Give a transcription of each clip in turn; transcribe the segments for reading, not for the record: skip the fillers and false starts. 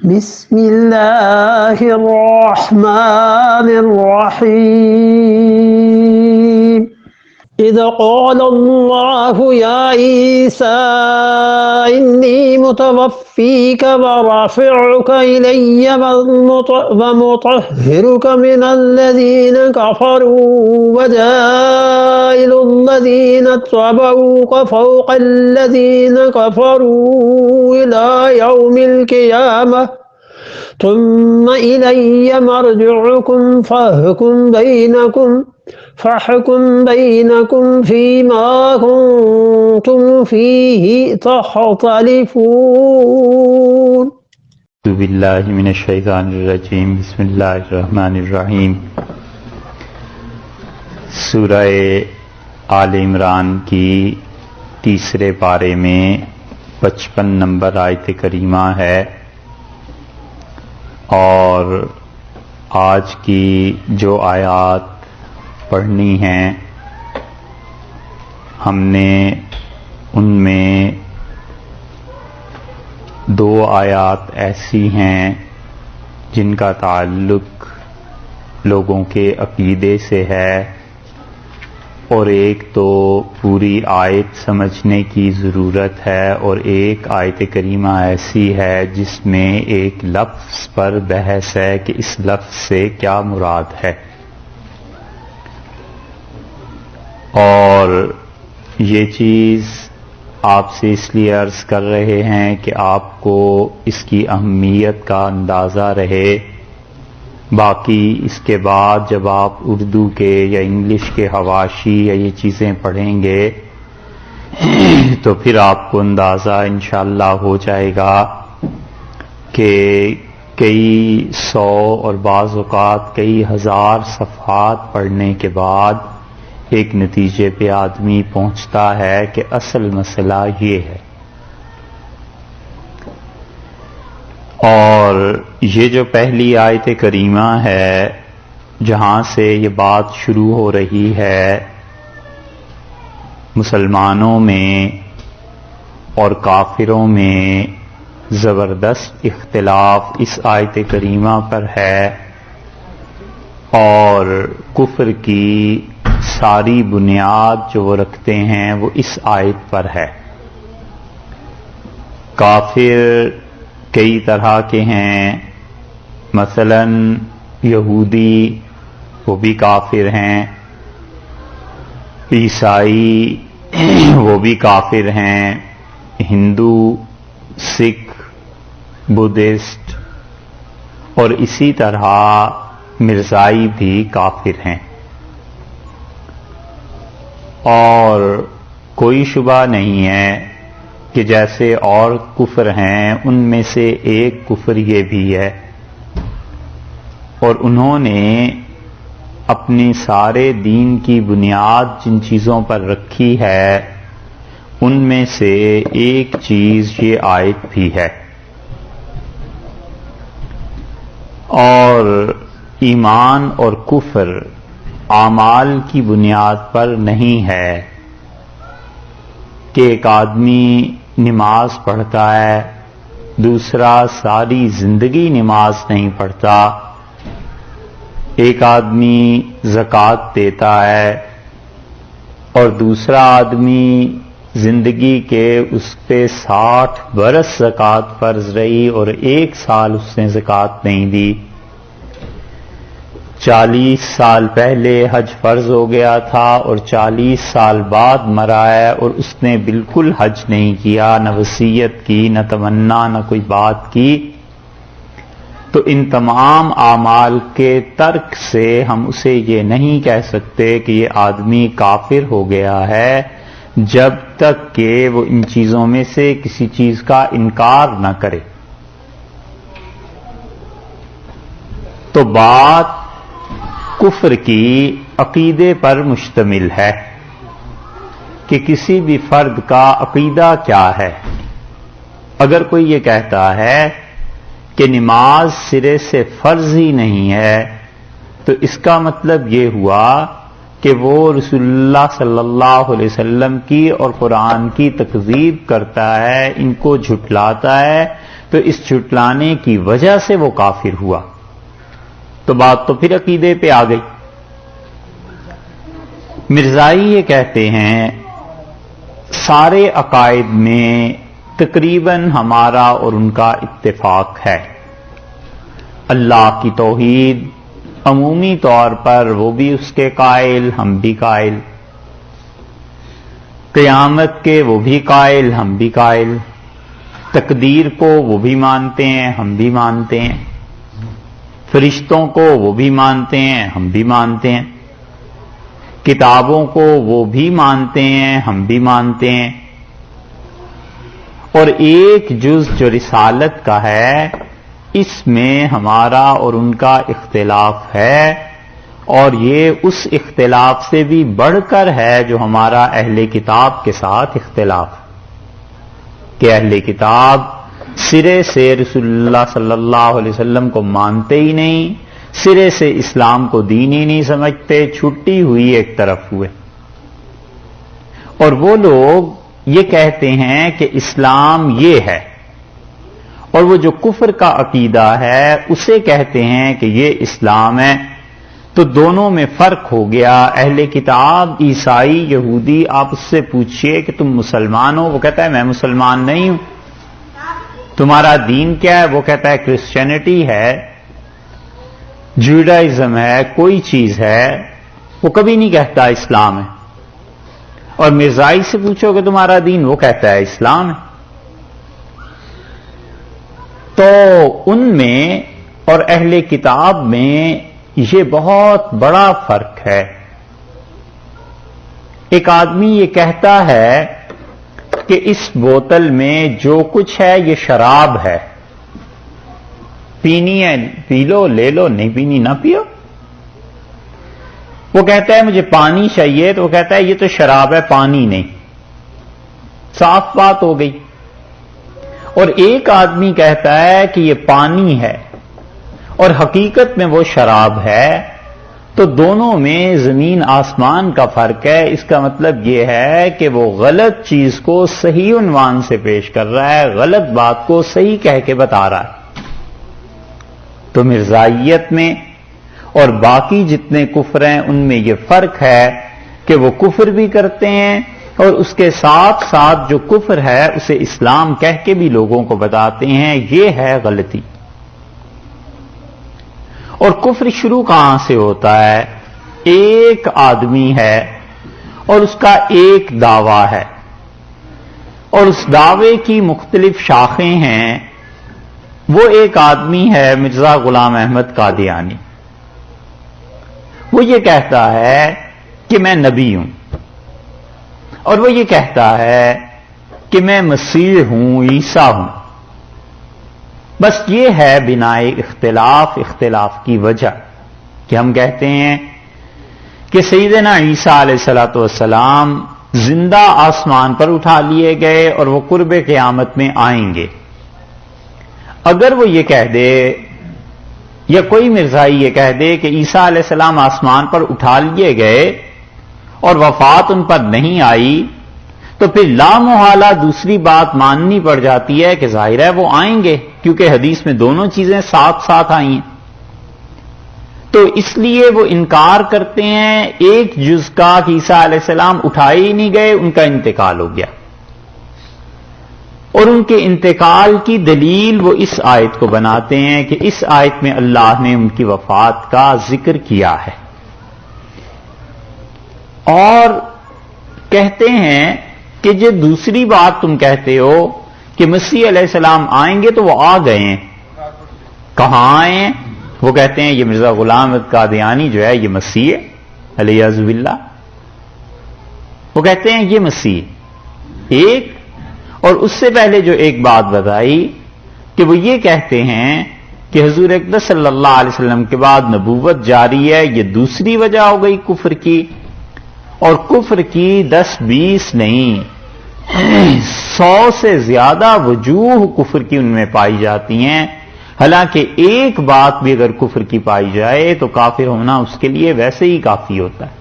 بسم الله الرحمن الرحيم إذ قال الله يا عيسى إني متوفيك ورافعك إلي ومطهرك من الذين كفروا وجائل الذين اتبعوك فوق الذين كفروا إلى يوم القيامة ثم إلي مرجعكم فاحكم بينكم فيما كنتم فيه تختلفون. اعوذ باللہ من الشیطان الرجیم. بسم اللہ الرحمن الرحیم. سورہ آل عمران کی تیسرے پارے میں 55 نمبر آیت کریمہ ہے، اور آج کی جو آیات پڑھنی ہیں ہم نے ان میں 2 آیات ایسی ہیں جن کا تعلق لوگوں کے عقیدے سے ہے، اور ایک تو پوری آیت سمجھنے کی ضرورت ہے، اور ایک آیت کریمہ ایسی ہے جس میں ایک لفظ پر بحث ہے کہ اس لفظ سے کیا مراد ہے. اور یہ چیز آپ سے اس لیے عرض کر رہے ہیں کہ آپ کو اس کی اہمیت کا اندازہ رہے. باقی اس کے بعد جب آپ اردو کے یا انگلش کے حواشی یا یہ چیزیں پڑھیں گے تو پھر آپ کو اندازہ انشاءاللہ ہو جائے گا کہ کئی 100 اور بعض اوقات کئی ہزار صفحات پڑھنے کے بعد ایک نتیجے پہ آدمی پہنچتا ہے کہ اصل مسئلہ یہ ہے. اور یہ جو پہلی آیت کریمہ ہے جہاں سے یہ بات شروع ہو رہی ہے، مسلمانوں میں اور کافروں میں زبردست اختلاف اس آیت کریمہ پر ہے، اور کفر کی ساری بنیاد جو وہ رکھتے ہیں وہ اس آیت پر ہے. کافر کئی طرح کے ہیں، مثلا یہودی وہ بھی کافر ہیں، عیسائی وہ بھی کافر ہیں، ہندو، سکھ، بدھسٹ، اور اسی طرح مرزائی بھی کافر ہیں. اور کوئی شبہ نہیں ہے کہ جیسے اور کفر ہیں ان میں سے ایک کفر یہ بھی ہے، اور انہوں نے اپنے سارے دین کی بنیاد جن چیزوں پر رکھی ہے ان میں سے ایک چیز یہ آیت بھی ہے. اور ایمان اور کفر اعمال کی بنیاد پر نہیں ہے کہ ایک آدمی نماز پڑھتا ہے، دوسرا ساری زندگی نماز نہیں پڑھتا، ایک آدمی زکوٰۃ دیتا ہے اور دوسرا آدمی زندگی کے اس پہ 60 برس زکوٰۃ فرض رہی اور 1 سال اس نے زکوٰۃ نہیں دی. 40 سال پہلے حج فرض ہو گیا تھا اور 40 سال بعد مرا ہے اور اس نے بالکل حج نہیں کیا، نہ وصیت کی، نہ تمنا، نہ کوئی بات کی. تو ان تمام اعمال کے ترک سے ہم اسے یہ نہیں کہہ سکتے کہ یہ آدمی کافر ہو گیا ہے جب تک کہ وہ ان چیزوں میں سے کسی چیز کا انکار نہ کرے. تو بات کفر کی عقیدے پر مشتمل ہے کہ کسی بھی فرد کا عقیدہ کیا ہے. اگر کوئی یہ کہتا ہے کہ نماز سرے سے فرض ہی نہیں ہے تو اس کا مطلب یہ ہوا کہ وہ رسول اللہ صلی اللہ علیہ وسلم کی اور قرآن کی تکذیب کرتا ہے، ان کو جھٹلاتا ہے، تو اس جھٹلانے کی وجہ سے وہ کافر ہوا. تو بات تو پھر عقیدے پہ آ گئی. مرزائی یہ کہتے ہیں سارے عقائد میں تقریباً ہمارا اور ان کا اتفاق ہے. اللہ کی توحید عمومی طور پر وہ بھی اس کے قائل، ہم بھی قائل. قیامت کے وہ بھی قائل، ہم بھی قائل. تقدیر کو وہ بھی مانتے ہیں، ہم بھی مانتے ہیں. فرشتوں کو وہ بھی مانتے ہیں، ہم بھی مانتے ہیں. کتابوں کو وہ بھی مانتے ہیں، ہم بھی مانتے ہیں. اور ایک جز جو رسالت کا ہے اس میں ہمارا اور ان کا اختلاف ہے، اور یہ اس اختلاف سے بھی بڑھ کر ہے جو ہمارا اہل کتاب کے ساتھ اختلاف، کہ اہل کتاب سرے سے رسول اللہ صلی اللہ علیہ وسلم کو مانتے ہی نہیں، سرے سے اسلام کو دین ہی نہیں سمجھتے، چھٹی ہوئی ایک طرف ہوئے. اور وہ لوگ یہ کہتے ہیں کہ اسلام یہ ہے، اور وہ جو کفر کا عقیدہ ہے اسے کہتے ہیں کہ یہ اسلام ہے. تو دونوں میں فرق ہو گیا. اہل کتاب عیسائی یہودی آپ اس سے پوچھئے کہ تم مسلمان ہو، وہ کہتا ہے میں مسلمان نہیں ہوں. تمہارا دین کیا ہے؟ وہ کہتا ہے کرسچینٹی ہے، جوڈائزم ہے، کوئی چیز ہے. وہ کبھی نہیں کہتا اسلام ہے. اور مرزائی سے پوچھو کہ تمہارا دین، وہ کہتا ہے اسلام ہے. تو ان میں اور اہل کتاب میں یہ بہت بڑا فرق ہے. ایک آدمی یہ کہتا ہے کہ اس بوتل میں جو کچھ ہے یہ شراب ہے، پینی ہے پی لو، لے لو، نہیں پینی نہ پیو. وہ کہتا ہے مجھے پانی چاہیے، تو وہ کہتا ہے یہ تو شراب ہے، پانی نہیں. صاف بات ہو گئی. اور ایک آدمی کہتا ہے کہ یہ پانی ہے اور حقیقت میں وہ شراب ہے. تو دونوں میں زمین آسمان کا فرق ہے. اس کا مطلب یہ ہے کہ وہ غلط چیز کو صحیح عنوان سے پیش کر رہا ہے، غلط بات کو صحیح کہہ کے بتا رہا ہے. تو مرزائیت میں اور باقی جتنے کفر ہیں ان میں یہ فرق ہے کہ وہ کفر بھی کرتے ہیں اور اس کے ساتھ ساتھ جو کفر ہے اسے اسلام کہہ کے بھی لوگوں کو بتاتے ہیں. یہ ہے غلطی. اور کفر شروع کہاں سے ہوتا ہے؟ ایک آدمی ہے اور اس کا ایک دعویٰ ہے، اور اس دعوے کی مختلف شاخیں ہیں. وہ ایک آدمی ہے مرزا غلام احمد قادیانی. وہ یہ کہتا ہے کہ میں نبی ہوں، اور وہ یہ کہتا ہے کہ میں مسیح ہوں، عیسیٰ ہوں. بس یہ ہے بنائے اختلاف کی وجہ کہ ہم کہتے ہیں کہ سیدنا عیسیٰ علیہ الصلوۃ والسلام زندہ آسمان پر اٹھا لیے گئے اور وہ قرب قیامت میں آئیں گے. اگر وہ یہ کہہ دے یا کوئی مرزائی یہ کہہ دے کہ عیسیٰ علیہ السلام آسمان پر اٹھا لیے گئے اور وفات ان پر نہیں آئی، تو پھر لامحالہ دوسری بات ماننی پڑ جاتی ہے کہ ظاہر ہے وہ آئیں گے، کیونکہ حدیث میں دونوں چیزیں ساتھ ساتھ آئی ہیں. تو اس لیے وہ انکار کرتے ہیں ایک جز کا کہ عیسیٰ علیہ السلام اٹھائے ہی نہیں گئے، ان کا انتقال ہو گیا. اور ان کے انتقال کی دلیل وہ اس آیت کو بناتے ہیں کہ اس آیت میں اللہ نے ان کی وفات کا ذکر کیا ہے. اور کہتے ہیں کہ جو دوسری بات تم کہتے ہو کہ مسیح علیہ السلام آئیں گے، تو وہ آ گئے ہیں. کہاں آئے ہیں؟ وہ کہتے ہیں یہ مرزا غلام احمد قادیانی جو ہے یہ مسیح ہے علیہ باللہ. وہ کہتے ہیں یہ مسیح ایک. اور اس سے پہلے جو ایک بات بتائی کہ وہ یہ کہتے ہیں کہ حضور اقدس صلی اللہ علیہ وسلم کے بعد نبوت جاری ہے. یہ دوسری وجہ ہو گئی کفر کی. اور کفر کی 10-20 نہیں 100 سے زیادہ وجوہ کفر کی ان میں پائی جاتی ہیں. حالانکہ ایک بات بھی اگر کفر کی پائی جائے تو کافر ہونا اس کے لیے ویسے ہی کافی ہوتا ہے.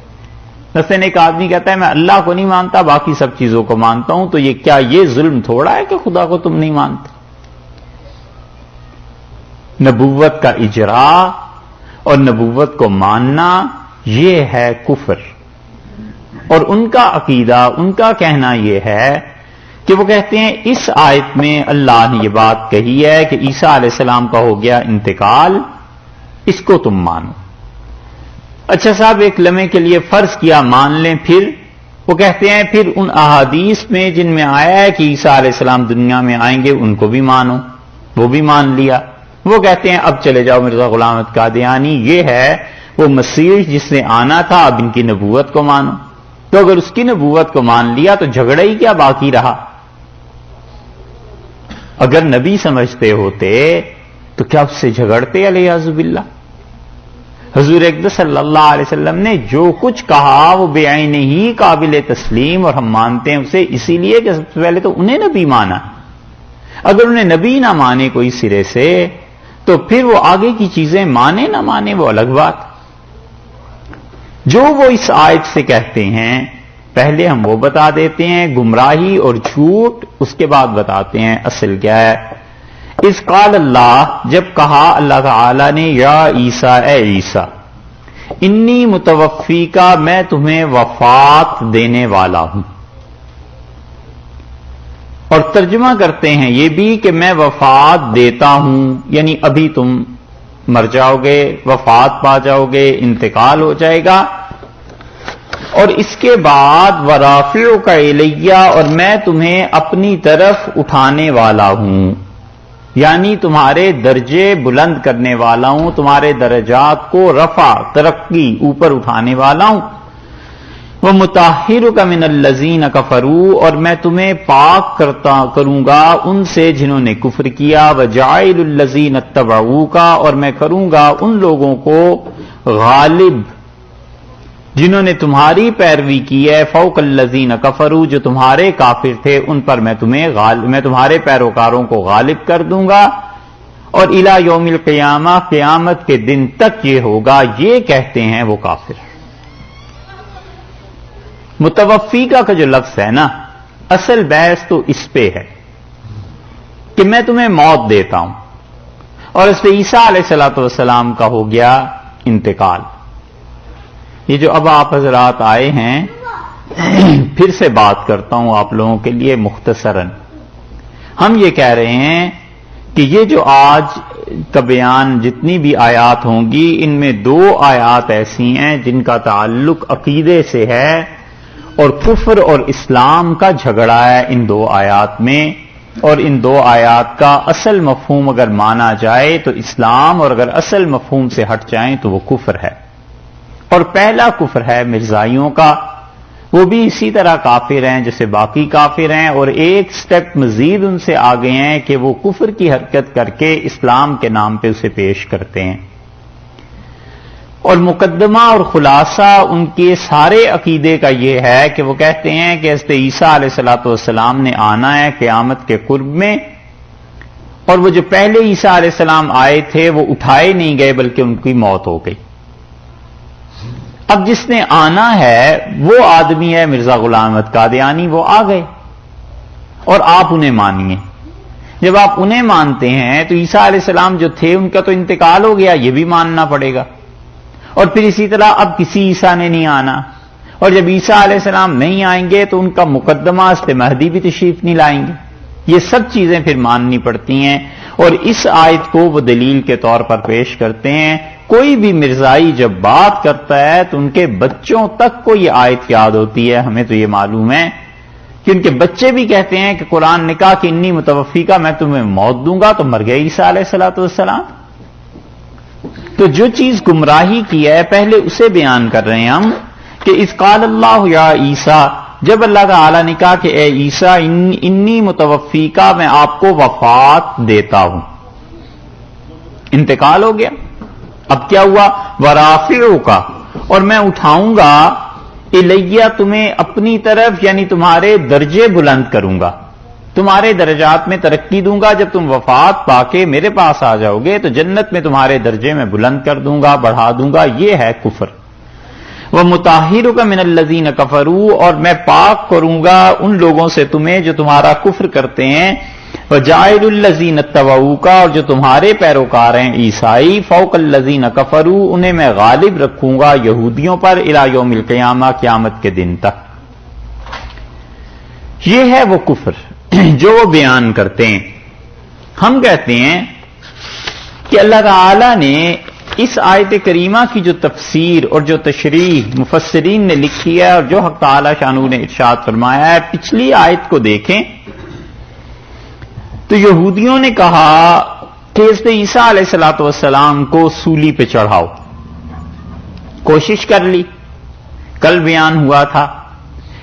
مثلا ایک آدمی کہتا ہے میں اللہ کو نہیں مانتا، باقی سب چیزوں کو مانتا ہوں، تو یہ کیا یہ ظلم تھوڑا ہے کہ خدا کو تم نہیں مانتے؟ نبوت کا اجرا اور نبوت کو ماننا یہ ہے کفر۔ اور ان کا عقیدہ، ان کا کہنا یہ ہے کہ وہ کہتے ہیں اس آیت میں اللہ نے یہ بات کہی ہے کہ عیسیٰ علیہ السلام کا ہو گیا انتقال، اس کو تم مانو۔ اچھا صاحب، ایک لمحے کے لیے فرض کیا مان لیں، پھر وہ کہتے ہیں پھر ان احادیث میں جن میں آیا ہے کہ عیسیٰ علیہ السلام دنیا میں آئیں گے ان کو بھی مانو، وہ بھی مان لیا۔ وہ کہتے ہیں اب چلے جاؤ مرزا غلام احمد قادیانی، یہ ہے وہ مسیح جس نے آنا تھا، اب ان کی نبوت کو مانو۔ تو اگر اس کی نبوت کو مان لیا تو جھگڑا ہی کیا باقی رہا؟ اگر نبی سمجھتے ہوتے تو کیا اس سے جھگڑتے علیہ باللہ؟ حضور اقدس صلی اللہ علیہ وسلم نے جو کچھ کہا وہ بے عین ہی قابل تسلیم، اور ہم مانتے ہیں اسے اسی لیے کہ سب سے پہلے تو انہیں نبی مانا۔ اگر انہیں نبی نہ مانے کوئی سرے سے تو پھر وہ آگے کی چیزیں مانے نہ مانے وہ الگ بات۔ جو وہ اس آیت سے کہتے ہیں پہلے ہم وہ بتا دیتے ہیں، گمراہی اور جھوٹ، اس کے بعد بتاتے ہیں اصل کیا ہے۔ اس قال اللہ، جب کہا اللہ تعالی نے یا عیسیٰ، اے عیسیٰ، انی متوفی کا، میں تمہیں وفات دینے والا ہوں۔ اور ترجمہ کرتے ہیں یہ بھی کہ میں وفات دیتا ہوں، یعنی ابھی تم مر جاؤ گے، وفات پا جاؤ گے، انتقال ہو جائے گا۔ اور اس کے بعد ورافعک الیہ، اور میں تمہیں اپنی طرف اٹھانے والا ہوں، یعنی تمہارے درجے بلند کرنے والا ہوں، تمہارے درجات کو رفع، ترقی، اوپر اٹھانے والا ہوں۔ وَمُطَهِّرُكَ مِنَ الَّذِينَ كَفَرُوا، اور میں تمہیں پاک کروں گا ان سے جنہوں نے کفر کیا، وَجَاعِلُ الَّذِينَ اتَّبَعُوكَ، اور میں کروں گا ان لوگوں کو غالب جنہوں نے تمہاری پیروی کی ہے، فوق الذین کفروا، جو تمہارے کافر تھے ان پر میں تمہارے پیروکاروں کو غالب کر دوں گا، اور الی یوم القیامہ، قیامت کے دن تک یہ ہوگا، یہ کہتے ہیں وہ کافر۔ متوفی کا جو لفظ ہے نا، اصل بحث تو اس پہ ہے کہ میں تمہیں موت دیتا ہوں، اور اس پہ عیسیٰ علیہ السلام کا ہو گیا انتقال۔ یہ جو اب آپ حضرات آئے ہیں، پھر سے بات کرتا ہوں آپ لوگوں کے لیے مختصراً۔ ہم یہ کہہ رہے ہیں کہ یہ جو آج کا بیان، جتنی بھی آیات ہوں گی، ان میں دو آیات ایسی ہیں جن کا تعلق عقیدے سے ہے، اور کفر اور اسلام کا جھگڑا ہے ان دو آیات میں، اور ان دو آیات کا اصل مفہوم اگر مانا جائے تو اسلام، اور اگر اصل مفہوم سے ہٹ جائیں تو وہ کفر ہے۔ اور پہلا کفر ہے مرزائیوں کا، وہ بھی اسی طرح کافر ہیں جیسے باقی کافر ہیں، اور ایک سٹیپ مزید ان سے آگے ہیں کہ وہ کفر کی حرکت کر کے اسلام کے نام پہ اسے پیش کرتے ہیں۔ اور مقدمہ اور خلاصہ ان کے سارے عقیدے کا یہ ہے کہ وہ کہتے ہیں کہ حضرت عیسیٰ علیہ السلام نے آنا ہے قیامت کے قرب میں، اور وہ جو پہلے عیسیٰ علیہ السلام آئے تھے وہ اٹھائے نہیں گئے بلکہ ان کی موت ہو گئی۔ اب جس نے آنا ہے وہ آدمی ہے مرزا غلام احمد قادیانی، وہ آ گئے، اور آپ انہیں مانیے۔ جب آپ انہیں مانتے ہیں تو عیسیٰ علیہ السلام جو تھے ان کا تو انتقال ہو گیا، یہ بھی ماننا پڑے گا۔ اور پھر اسی طرح اب کسی عیسیٰ نے نہیں آنا، اور جب عیسیٰ علیہ السلام نہیں آئیں گے تو ان کا مقدمہ حضرت مہدی بھی تشریف نہیں لائیں گے۔ یہ سب چیزیں پھر ماننی پڑتی ہیں، اور اس آیت کو وہ دلیل کے طور پر پیش کرتے ہیں۔ کوئی بھی مرزائی جب بات کرتا ہے تو ان کے بچوں تک کو یہ آیت یاد ہوتی ہے، ہمیں تو یہ معلوم ہے کہ ان کے بچے بھی کہتے ہیں کہ قرآن نے کہا کہ انی متوفی کا، میں تمہیں موت دوں گا، تو مر گئے عیسیٰ علیہ السلام۔ تو جو چیز گمراہی کی ہے پہلے اسے بیان کر رہے ہیں ہم، کہ اذ قال اللہ یا عیسیٰ، جب اللہ تعالی نے کہا کہ اے عیسیٰ انی متوفی کا، میں آپ کو وفات دیتا ہوں، انتقال ہو گیا۔ اب کیا ہوا؟ ورافعک، اور میں اٹھاؤں گا، الیہ، تمہیں اپنی طرف، یعنی تمہارے درجے بلند کروں گا، تمہارے درجات میں ترقی دوں گا۔ جب تم وفات پا کے میرے پاس آ جاؤ گے تو جنت میں تمہارے درجے میں بلند کر دوں گا، بڑھا دوں گا۔ یہ ہے کفر۔ وَمُطَهِّرُكَ مِنَ الَّذِينَ كَفَرُوا، اور میں پاک کروں گا ان لوگوں سے تمہیں جو تمہارا کفر کرتے ہیں، وَجَاعِلُ الَّذِينَ اتَّبَعُوكَ، اور جو تمہارے پیروکار ہیں عیسائی، فَوْقَ الَّذِينَ كَفَرُوا، انہیں میں غالب رکھوں گا یہودیوں پر، اِلَى یوم القیامہ، قیامت کے دن تک۔ یہ ہے وہ کفر جو وہ بیان کرتے ہیں۔ ہم کہتے ہیں کہ اللہ تعالی نے اس آیت کریمہ کی جو تفسیر اور جو تشریح مفسرین نے لکھی ہے اور جو حق تعالی شانہ نے ارشاد فرمایا ہے، پچھلی آیت کو دیکھیں تو یہودیوں نے کہا کہ حضرت عیسیٰ علیہ الصلوۃ والسلام کو سولی پہ چڑھاؤ، کوشش کر لی۔ کل بیان ہوا تھا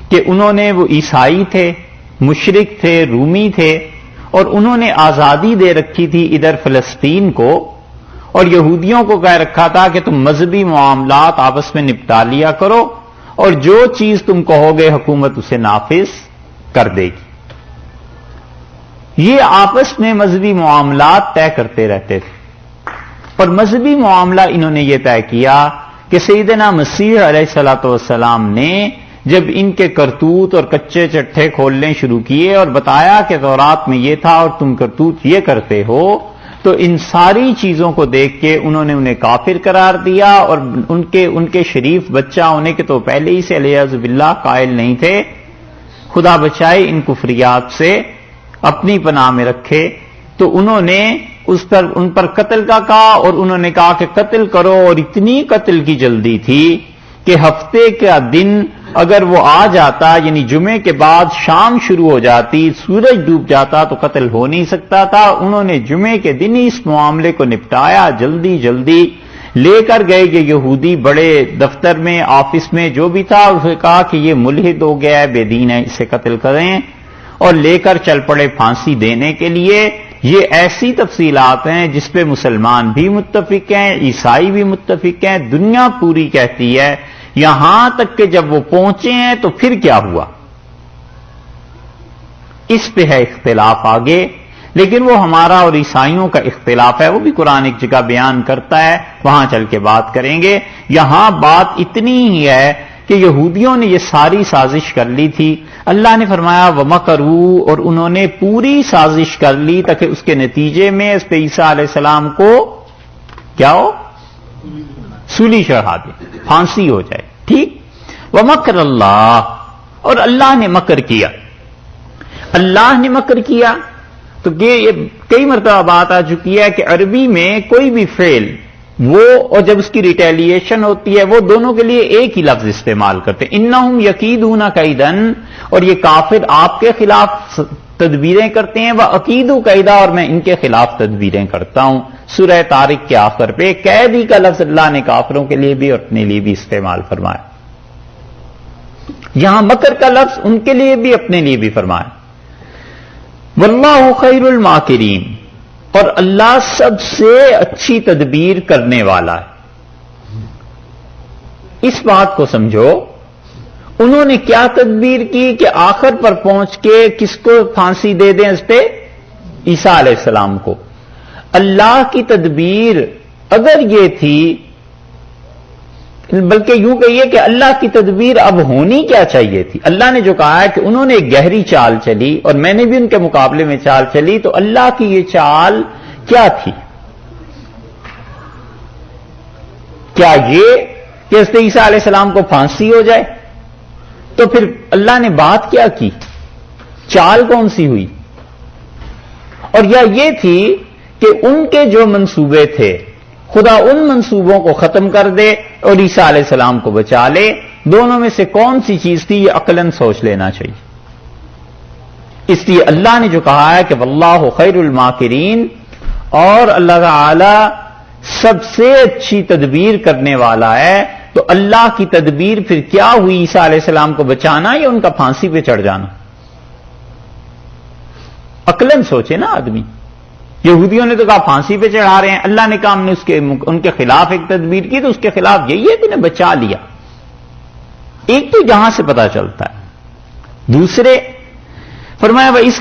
کہ انہوں نے، وہ عیسائی تھے، مشرک تھے، رومی تھے، اور انہوں نے آزادی دے رکھی تھی ادھر فلسطین کو، اور یہودیوں کو کہہ رکھا تھا کہ تم مذہبی معاملات آپس میں نپٹا لیا کرو، اور جو چیز تم کہو گے حکومت اسے نافذ کر دے گی۔ یہ آپس میں مذہبی معاملات طے کرتے رہتے تھے، اور مذہبی معاملہ انہوں نے یہ طے کیا کہ سیدنا مسیح علیہ الصلوۃ والسلام نے جب ان کے کرتوت اور کچے چٹھے کھولنے شروع کیے اور بتایا کہ تورات میں یہ تھا اور تم کرتوت یہ کرتے ہو، تو ان ساری چیزوں کو دیکھ کے انہوں نے انہیں کافر قرار دیا، اور ان کے شریف بچہ ہونے کے تو پہلے ہی سے علیہ باللہ قائل نہیں تھے۔ خدا بچائے ان کفریات سے، اپنی پناہ میں رکھے۔ تو انہوں نے ان پر قتل کا کہا، اور انہوں نے کہا کہ قتل کرو، اور اتنی قتل کی جلدی تھی کہ ہفتے کا دن اگر وہ آ جاتا، یعنی جمعے کے بعد شام شروع ہو جاتی، سورج ڈوب جاتا تو قتل ہو نہیں سکتا تھا۔ انہوں نے جمعے کے دن ہی اس معاملے کو نپٹایا، جلدی جلدی لے کر گئے یہ یہودی بڑے دفتر میں، آفس میں جو بھی تھا، اسے کہا کہ یہ ملحد ہو گیا ہے، بے دین ہے، اسے قتل کریں، اور لے کر چل پڑے پھانسی دینے کے لیے۔ یہ ایسی تفصیلات ہیں جس پہ مسلمان بھی متفق ہیں، عیسائی بھی متفق ہیں، دنیا پوری کہتی ہے، یہاں تک کہ جب وہ پہنچے ہیں تو پھر کیا ہوا، اس پہ ہے اختلاف آگے، لیکن وہ ہمارا اور عیسائیوں کا اختلاف ہے، وہ بھی قرآن ایک جگہ بیان کرتا ہے، وہاں چل کے بات کریں گے۔ یہاں بات اتنی ہی ہے کہ یہودیوں نے یہ ساری سازش کر لی تھی۔ اللہ نے فرمایا وَمَكَرُوا، اور انہوں نے پوری سازش کر لی تاکہ اس کے نتیجے میں اس پہ عیسیٰ علیہ السلام کو کیا ہو، سولی چڑھا دے، پھانسی ہو جائے، ٹھیک۔ وَمَكَرَ اللَّهُ، اور اللہ نے مکر کیا، اللہ نے مکر کیا۔ تو یہ کئی مرتبہ بات آ چکی ہے کہ عربی میں کوئی بھی فعل وہ اور جب اس کی ریٹیلیشن ہوتی ہے وہ دونوں کے لیے ایک ہی لفظ استعمال کرتے ہیں، انہم یکیدون کیدن، اور یہ کافر آپ کے خلاف تدبیریں کرتے ہیں، وَأَكِيدُ كَيْدًا، اور میں ان کے خلاف تدبیریں کرتا ہوں۔ سورہ طارق کے آخر پہ قیدی کا لفظ اللہ نے کافروں کے لیے بھی اور اپنے لیے بھی استعمال فرمایا، یہاں مکر کا لفظ ان کے لیے بھی اپنے لیے بھی فرمایا۔ واللہ خیر الماکرین، اور اللہ سب سے اچھی تدبیر کرنے والا ہے۔ اس بات کو سمجھو، انہوں نے کیا تدبیر کی کہ آخر پر پہنچ کے کس کو پھانسی دے دیں، اس پہ عیسیٰ علیہ السلام کو۔ اللہ کی تدبیر اگر یہ تھی، بلکہ یوں کہیے کہ اللہ کی تدبیر اب ہونی کیا چاہیے تھی، اللہ نے جو کہا ہے کہ انہوں نے ایک گہری چال چلی اور میں نے بھی ان کے مقابلے میں چال چلی، تو اللہ کی یہ چال کیا تھی؟ کیا یہ کہ حضرت عیسیٰ علیہ السلام کو پھانسی ہو جائے؟ تو پھر اللہ نے بات کیا کی، چال کون سی ہوئی؟ اور یا یہ تھی کہ ان کے جو منصوبے تھے خدا ان منصوبوں کو ختم کر دے اور عیسیٰ علیہ السلام کو بچا لے؟ دونوں میں سے کون سی چیز تھی؟ یہ عقلاً سوچ لینا چاہیے۔ اس لیے اللہ نے جو کہا ہے کہ واللہ خیر الماکرین، اور اللہ تعالی سب سے اچھی تدبیر کرنے والا ہے، تو اللہ کی تدبیر پھر کیا ہوئی؟ عیسیٰ علیہ السلام کو بچانا یا ان کا پھانسی پہ چڑھ جانا؟ عقلاً سوچے نا آدمی۔ یہودیوں نے تو کہا پھانسی پہ چڑھا رہے ہیں، اللہ نے کہا ہم نے ان کے خلاف ایک تدبیر کی، تو اس کے خلاف یہی ہے کہ انہیں بچا لیا۔ ایک تو جہاں سے پتا چلتا ہے، دوسرے فرمایا اذ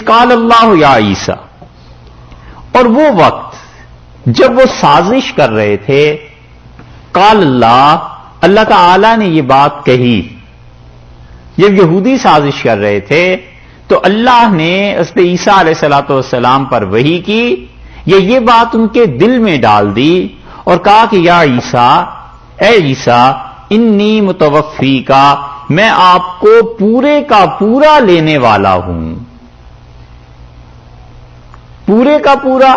قال اللہ یا عیسیٰ، اور وہ وقت جب وہ سازش کر رہے تھے، قال اللہ تعالی نے یہ بات کہی، جب یہودی سازش کر رہے تھے تو اللہ نے حضرت عیسیٰ علیہ الصلوۃ والسلام پر وحی کی، یہ بات ان کے دل میں ڈال دی اور کہا کہ یا عیسیٰ، اے عیسیٰ، انی متوفی کا، میں آپ کو پورے کا پورا لینے والا ہوں، پورے کا پورا،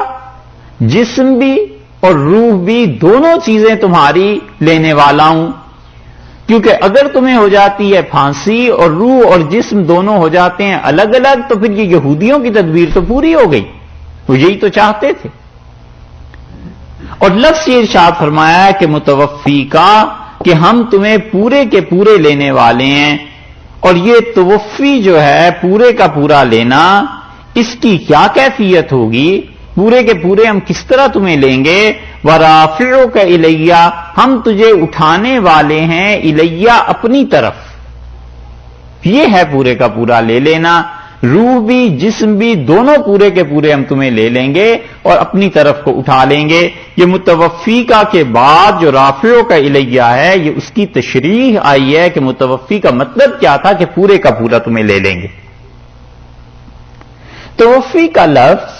جسم بھی اور روح بھی، دونوں چیزیں تمہاری لینے والا ہوں، کیونکہ اگر تمہیں ہو جاتی ہے پھانسی اور روح اور جسم دونوں ہو جاتے ہیں الگ الگ، تو پھر یہ یہودیوں کی تدبیر تو پوری ہو گئی، وہ یہی تو چاہتے تھے۔ اور لفظ یہ ارشاد فرمایا ہے کہ متوفی کا، کہ ہم تمہیں پورے کے پورے لینے والے ہیں۔ اور یہ توفی جو ہے پورے کا پورا لینا، اس کی کیا کیفیت ہوگی؟ پورے کے پورے ہم کس طرح تمہیں لیں گے؟ وَرَافِعُكَ إِلَيَّ، ہم تجھے اٹھانے والے ہیں، الیہ، اپنی طرف۔ یہ ہے پورے کا پورا لے لینا، روح بھی جسم بھی دونوں پورے کے پورے ہم تمہیں لے لیں گے اور اپنی طرف کو اٹھا لیں گے۔ یہ متوفی کا کے بعد جو رافعُكَ إِلَيَّ ہے، یہ اس کی تشریح آئی ہے کہ متوفی کا مطلب کیا تھا، کہ پورے کا پورا تمہیں لے لیں گے۔ توفی کا لفظ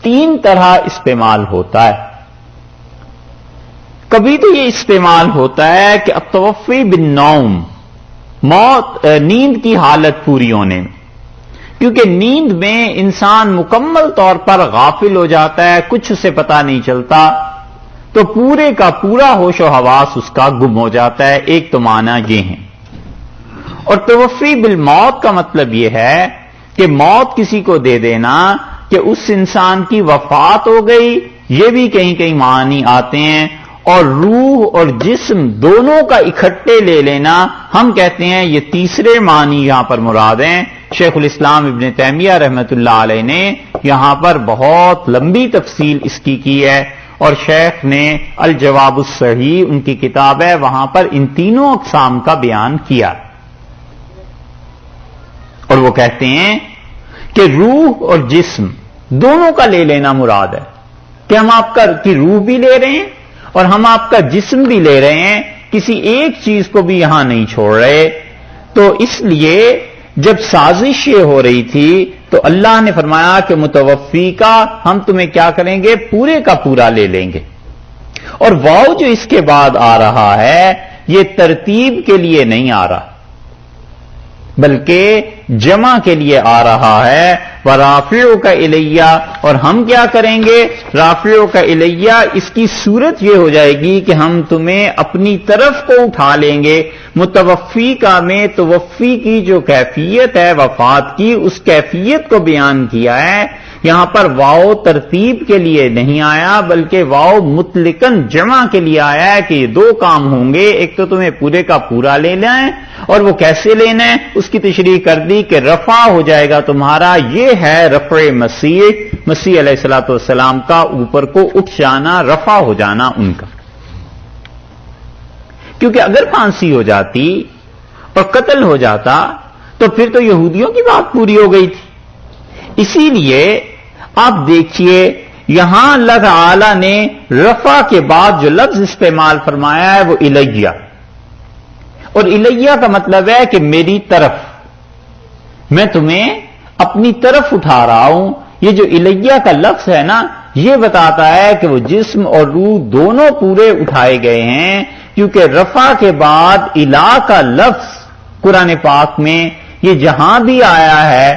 3 طرح استعمال ہوتا ہے۔ کبھی تو یہ استعمال ہوتا ہے کہ التوفی بالنوم، موت، نیند کی حالت پوری ہونے میں، کیونکہ نیند میں انسان مکمل طور پر غافل ہو جاتا ہے، کچھ اسے پتہ نہیں چلتا، تو پورے کا پورا ہوش و حواس اس کا گم ہو جاتا ہے۔ ایک تو معنی یہ ہے۔ اور توفی بالموت کا مطلب یہ ہے کہ موت کسی کو دے دینا، کہ اس انسان کی وفات ہو گئی، یہ بھی کہیں کہیں معنی آتے ہیں۔ اور روح اور جسم دونوں کا اکٹھے لے لینا، ہم کہتے ہیں یہ تیسرے معنی یہاں پر مراد ہیں۔ شیخ الاسلام ابن تیمیہ رحمۃ اللہ علیہ نے یہاں پر بہت لمبی تفصیل اس کی ہے، اور شیخ نے الجواب الصحیح ان کی کتاب ہے، وہاں پر ان تینوں اقسام کا بیان کیا، اور وہ کہتے ہیں کہ روح اور جسم دونوں کا لے لینا مراد ہے، کہ ہم آپ کی روح بھی لے رہے ہیں اور ہم آپ کا جسم بھی لے رہے ہیں، کسی ایک چیز کو بھی یہاں نہیں چھوڑ رہے۔ تو اس لیے جب سازش یہ ہو رہی تھی تو اللہ نے فرمایا کہ متوفی کا، ہم تمہیں کیا کریں گے، پورے کا پورا لے لیں گے۔ اور واو جو اس کے بعد آ رہا ہے، یہ ترتیب کے لیے نہیں آ رہا، بلکہ جمع کے لیے آ رہا ہے۔ وَرَافِعُكَ إِلَيَّ، اور ہم کیا کریں گے، رافعُكَ إِلَيَّ، اس کی صورت یہ ہو جائے گی کہ ہم تمہیں اپنی طرف کو اٹھا لیں گے۔ متوفی کا میں توفی کی جو کیفیت ہے وفات کی، اس کیفیت کو بیان کیا ہے۔ یہاں پر واو ترتیب کے لیے نہیں آیا، بلکہ واو مطلقاً جمع کے لیے آیا ہے کہ یہ 2 کام ہوں گے، ایک تو تمہیں پورے کا پورا لینا ہے، اور وہ کیسے لینا ہے اس کی تشریح کر دی کہ رفع ہو جائے گا تمہارا، یہ ہے رفع مسیح علیہ الصلوۃ والسلام کا اوپر کو اٹھ جانا، رفع ہو جانا ان کا۔ کیونکہ اگر پھانسی ہو جاتی اور قتل ہو جاتا تو پھر تو یہودیوں کی بات پوری ہو گئی تھی۔ اسی لیے آپ دیکھیے یہاں اللہ تعالی نے رفع کے بعد جو لفظ استعمال فرمایا ہے وہ الیہ، اور الیہ کا مطلب ہے کہ میری طرف، میں تمہیں اپنی طرف اٹھا رہا ہوں۔ یہ جو الیہ کا لفظ ہے نا، یہ بتاتا ہے کہ وہ جسم اور روح دونوں پورے اٹھائے گئے ہیں، کیونکہ رفع کے بعد الہ کا لفظ قرآن پاک میں یہ جہاں بھی آیا ہے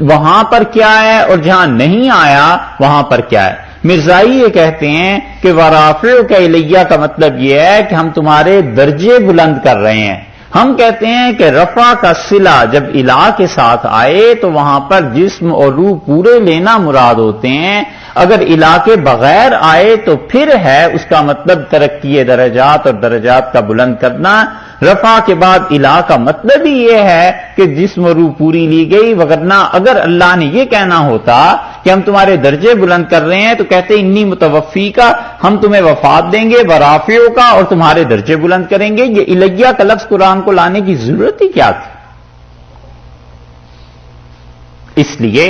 وہاں پر کیا ہے، اور جہاں نہیں آیا وہاں پر کیا ہے۔ مرزائی یہ کہتے ہیں کہ وَرَافِعُكَ إِلَيَّ کا مطلب یہ ہے کہ ہم تمہارے درجے بلند کر رہے ہیں۔ ہم کہتے ہیں کہ رفع کا صلہ جب الہ کے ساتھ آئے تو وہاں پر جسم اور روح پورے لینا مراد ہوتے ہیں، اگر الہ کے بغیر آئے تو پھر ہے اس کا مطلب ترقی درجات اور درجات کا بلند کرنا۔ رفع کے بعد الہ کا مطلب ہی یہ ہے کہ جسم و روح پوری لی گئی، وگرنہ اگر اللہ نے یہ کہنا ہوتا کہ ہم تمہارے درجے بلند کر رہے ہیں تو کہتے انی متوفی کا، ہم تمہیں وفات دیں گے، ورافعو کا، اور تمہارے درجے بلند کریں گے۔ یہ الیہ کا لفظ قرآن کو لانے کی ضرورت ہی کیا تھی؟ اس لیے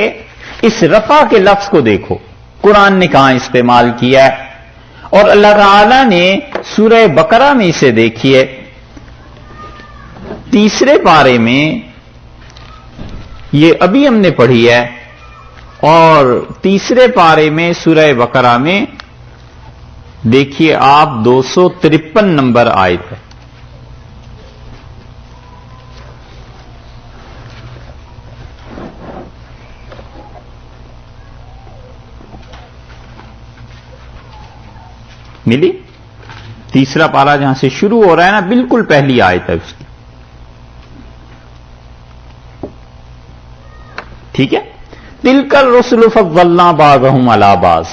اس رفع کے لفظ کو دیکھو قرآن نے کہاں استعمال کیا ہے، اور اللہ تعالی نے سورہ بقرہ میں اسے دیکھیے 3 پارے میں یہ ابھی ہم نے پڑھی ہے، اور تیسرے پارے میں سورہ بقرہ میں دیکھیے آپ 253 نمبر آیت ہے. ملی؟ تیسرا پارا جہاں سے شروع ہو رہا ہے نا، بالکل پہلی آیت ہے اس کی. ٹھیک ہے؟ تِلْكَ الرُّسُلُ فَضَّلْنَا بَعْضَهُمْ عَلَىٰ بَعْضٍ،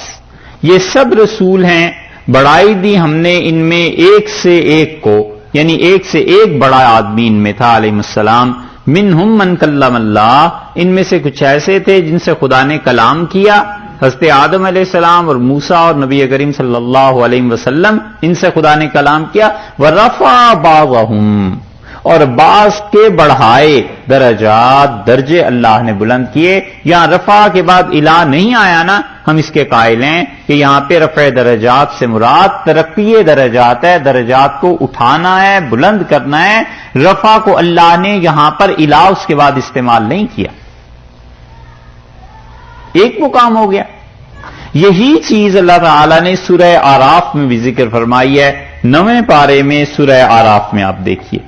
یہ سب رسول ہیں، بڑائی دی ہم نے ان میں ایک سے ایک کو، یعنی ایک سے ایک بڑا آدمی ان میں تھا علیہ السلام. مِنْهُمْ مَنْ كَلَّمَ اللَّهُ، ان میں سے کچھ ایسے تھے جن سے خدا نے کلام کیا، حضرت آدم علیہ السلام اور موسیٰ اور نبی کریم صلی اللہ علیہ وسلم، ان سے خدا نے کلام کیا. وَرَفَعَ بَعْضَهُمْ، اور بعض کے بڑھائے، درجات درجے اللہ نے بلند کیے. یہاں رفع کے بعد الہ نہیں آیا نا، ہم اس کے قائل ہیں کہ یہاں پہ رفع درجات سے مراد ترقی درجات ہے، درجات کو اٹھانا ہے، بلند کرنا ہے. رفع کو اللہ نے یہاں پر الہ اس کے بعد استعمال نہیں کیا، ایک مقام ہو گیا. یہی چیز اللہ تعالی نے سورہ آراف میں بھی ذکر فرمائی ہے. 9ویں پارے میں سورہ آراف میں آپ دیکھیے،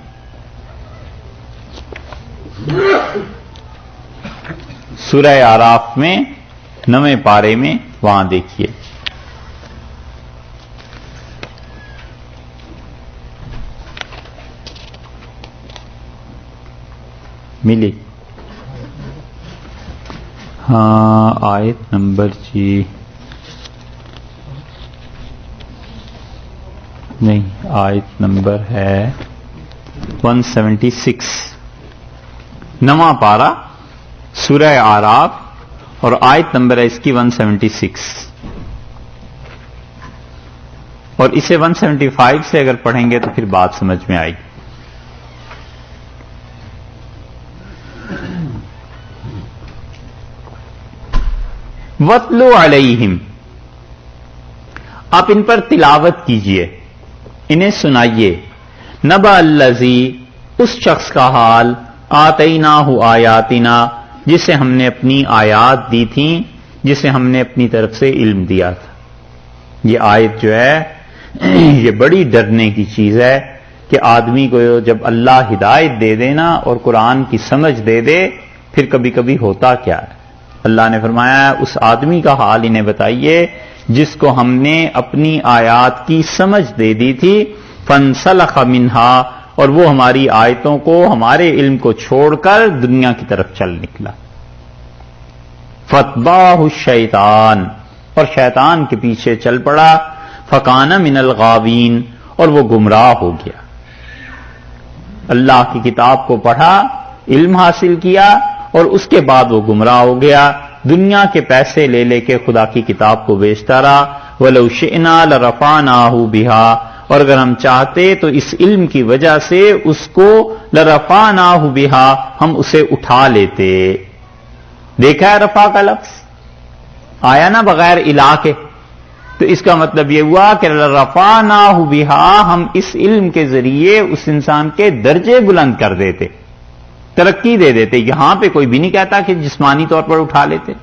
سورہ آراف میں 9ویں پارے میں وہاں دیکھیے. ملی؟ ہاں آیت نمبر جی نہیں، آیت نمبر ہے 176، 9واں پارہ سورہ آراف، اور آیت نمبر ہے اس کی 176. اور اسے 175 سے اگر پڑھیں گے تو پھر بات سمجھ میں آئے گی. وَاتْلُ عَلَيْهِمْ، آپ ان پر تلاوت کیجئے، انہیں سنائیے. نَبَأَ الَّذِي، اس شخص کا حال، آتَيْنَاهُ آیاتنا، جسے ہم نے اپنی آیات دی تھیں، جسے ہم نے اپنی طرف سے علم دیا تھا. یہ آیت جو ہے یہ بڑی ڈرنے کی چیز ہے کہ آدمی کو جب اللہ ہدایت دے دینا اور قرآن کی سمجھ دے دے، پھر کبھی کبھی ہوتا کیا ہے. اللہ نے فرمایا اس آدمی کا حال انہیں بتائیے جس کو ہم نے اپنی آیات کی سمجھ دے دی تھی. فَانْسَلَخَ مِنْهَا، اور وہ ہماری آیتوں کو، ہمارے علم کو چھوڑ کر دنیا کی طرف چل نکلا. فَاتْبَعَهُ الشَّيْطَانُ، اور شیطان کے پیچھے چل پڑا. فَكَانَ مِنَ الْغَاوِينَ، اور وہ گمراہ ہو گیا. اللہ کی کتاب کو پڑھا، علم حاصل کیا، اور اس کے بعد وہ گمراہ ہو گیا. دنیا کے پیسے لے لے کے خدا کی کتاب کو بیچتا رہا. وَلَوْ شِئْنَا لَرَفَعْنَاهُ بِهَا، اور اگر ہم چاہتے تو اس علم کی وجہ سے اس کو لَرَفَعْنَاهُ بِهَا، ہم اسے اٹھا لیتے. دیکھا ہے رفع کا لفظ آیا نا بغیر الہ کے، تو اس کا مطلب یہ ہوا کہ لَرَفَعْنَاهُ بِهَا، ہم اس علم کے ذریعے اس انسان کے درجے بلند کر دیتے، ترقی دے دیتے. یہاں پہ کوئی بھی نہیں کہتا کہ جسمانی طور پر اٹھا لیتے.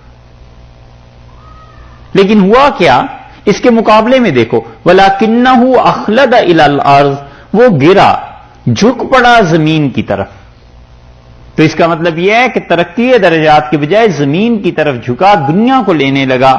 لیکن ہوا کیا اس کے مقابلے میں دیکھو، وَلَكِنَّهُ أَخْلَدَ إِلَى الْأَرْضِ، وہ گرا، جھک پڑا زمین کی طرف. تو اس کا مطلب یہ ہے کہ ترقی درجات کے بجائے زمین کی طرف جھکا، دنیا کو لینے لگا.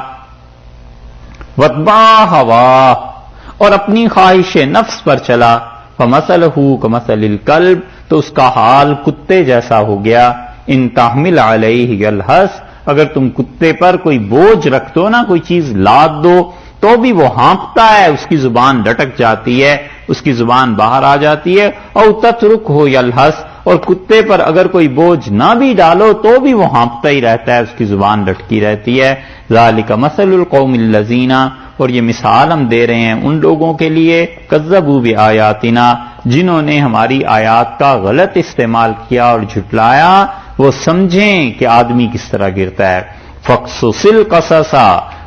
وَاتَّبَعَ هَوَاهُ، اور اپنی خواہش نفس پر چلا. فَمَثَلُهُ كَمَثَلِ الْكَلْبِ، تو اس کا حال کتے جیسا ہو گیا. ان تحمل علیہ یلہث، اگر تم کتے پر کوئی بوجھ رکھ دو نا، کوئی چیز لاد دو تو بھی وہ ہانپتا ہے، اس کی زبان لٹک جاتی ہے، اس کی زبان باہر آ جاتی ہے. او تترکہ یلہث، اور کتے پر اگر کوئی بوجھ نہ بھی ڈالو تو بھی وہ ہانپتا ہی رہتا ہے، اس کی زبان لٹکی رہتی ہے. ذالک مثل القوم الذین، اور یہ مثال ہم دے رہے ہیں ان لوگوں کے لیے کذبوا بآیاتنا، جنہوں نے ہماری آیات کا غلط استعمال کیا اور جھٹلایا. وہ سمجھیں کہ آدمی کس طرح گرتا ہے. فَقْصُصِ الْقَصَصَ،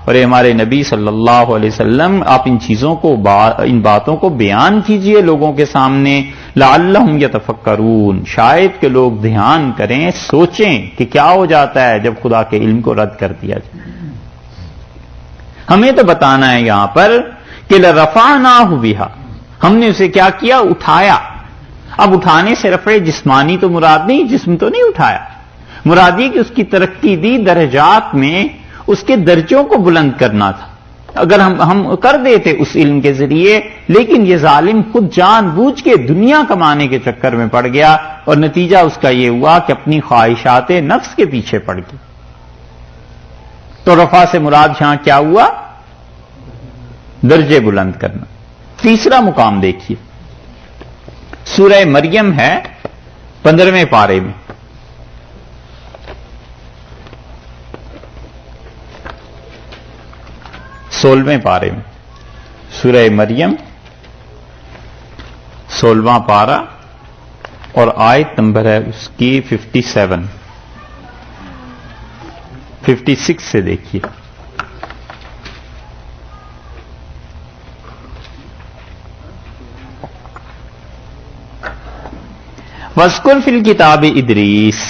اور اے ہمارے نبی صلی اللہ علیہ وسلم آپ ان چیزوں کو ان باتوں کو بیان کیجئے لوگوں کے سامنے، لعلہم یتفکرون، شاید کہ لوگ دھیان کریں، سوچیں کہ کیا ہو جاتا ہے جب خدا کے علم کو رد کر دیا جائے۔ ہمیں تو بتانا ہے یہاں پر کہ لرفعناہ بہا، ہم نے اسے کیا کیا؟ اٹھایا۔ اب اٹھانے سے رفع جسمانی تو مراد نہیں، جسم تو نہیں اٹھایا، مراد یہ کہ اس کی ترقی دی، درجات میں اس کے درجوں کو بلند کرنا تھا۔ اگر ہم کر دیتے اس علم کے ذریعے، لیکن یہ ظالم خود جان بوجھ کے دنیا کمانے کے چکر میں پڑ گیا، اور نتیجہ اس کا یہ ہوا کہ اپنی خواہشات نفس کے پیچھے پڑ گیا۔ تو رفع سے مراد یہاں کیا ہوا؟ درجے بلند کرنا۔ تیسرا مقام دیکھیے، سورہ مریم ہے 15ویں پارے میں، سولہویں پارے میں، سورہ مریم 16واں پارہ اور آیت نمبر ہے اس کی 56 سے دیکھیے۔ وَاذْكُرْ فِي الْكِتَابِ ادریس،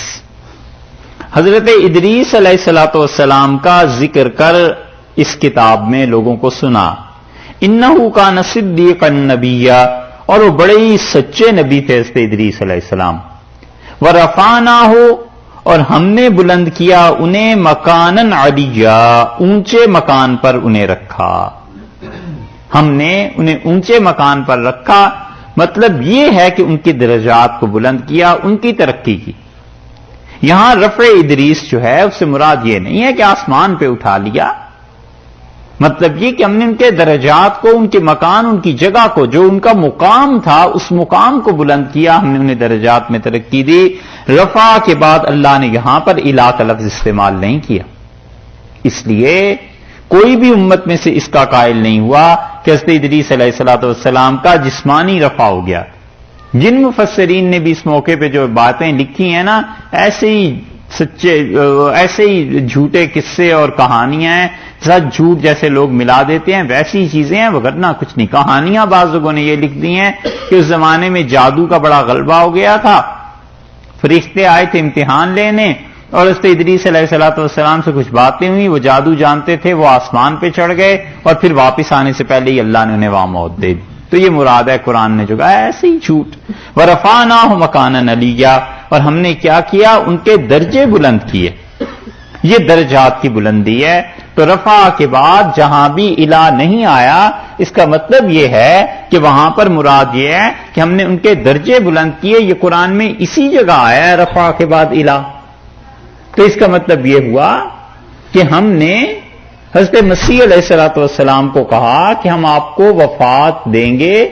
حضرت ادریس علیہ الصلوۃ والسلام کا ذکر کر اس کتاب میں لوگوں کو سنا۔ اِنَّهُ كَانَ صِدِّيقًا نَبِيًّا، اور وہ بڑے ہی سچے نبی تھے حضرت ادریس علیہ السلام۔ وَرَفَعْنَاهُ، اور ہم نے بلند کیا انہیں مکانًا عَلِيًّا، اونچے مکان پر انہیں رکھا۔ ہم نے انہیں اونچے مکان پر رکھا، مطلب یہ ہے کہ ان کی درجات کو بلند کیا، ان کی ترقی کی۔ یہاں رفع ادریس جو ہے اس سے مراد یہ نہیں ہے کہ آسمان پہ اٹھا لیا، مطلب یہ کہ ہم نے ان کے درجات کو، ان کے مکان، ان کی جگہ کو، جو ان کا مقام تھا اس مقام کو بلند کیا، ہم نے انہیں درجات میں ترقی دی۔ رفع کے بعد اللہ نے یہاں پر الہ کا لفظ استعمال نہیں کیا، اس لیے کوئی بھی امت میں سے اس کا قائل نہیں ہوا کہ حضرت ادریس علیہ الصلوۃ والسلام کا جسمانی رفع ہو گیا۔ جن مفسرین نے بھی اس موقع پہ جو باتیں لکھی ہیں نا، ایسے ہی جھوٹے قصے اور کہانیاں ہیں، سچ جھوٹ جیسے لوگ ملا دیتے ہیں ویسی ہی چیزیں ہیں، وگرنہ کچھ نہیں۔ کہانیاں بعض لوگوں نے یہ لکھ دی ہیں کہ اس زمانے میں جادو کا بڑا غلبہ ہو گیا تھا، فرشتے آئے تھے امتحان لینے، اور حضرت ادریس علیہ الصلوۃ والسلام سے کچھ باتیں ہوئی، وہ جادو جانتے تھے، وہ آسمان پہ چڑھ گئے اور پھر واپس آنے سے پہلے ہی اللہ نے انہیں وہاں موت دے دی۔ تو یہ مراد ہے قرآن نے جو کہا ایسے ہی جھوٹ۔ وَرَفَعْنَاهُ مَكَانًا عَلِيًّا، اور ہم نے کیا کیا؟ ان کے درجے بلند کیے۔ یہ درجات کی بلندی ہے۔ تو رفع کے بعد جہاں بھی الہ نہیں آیا، اس کا مطلب یہ ہے کہ وہاں پر مراد یہ ہے کہ ہم نے ان کے درجے بلند کیے۔ یہ قرآن میں اسی جگہ آیا ہے رفع کے بعد الہ، تو اس کا مطلب یہ ہوا کہ ہم نے حضرت مسیح علیہ الصلوۃ والسلام کو کہا کہ ہم آپ کو وفات دیں گے،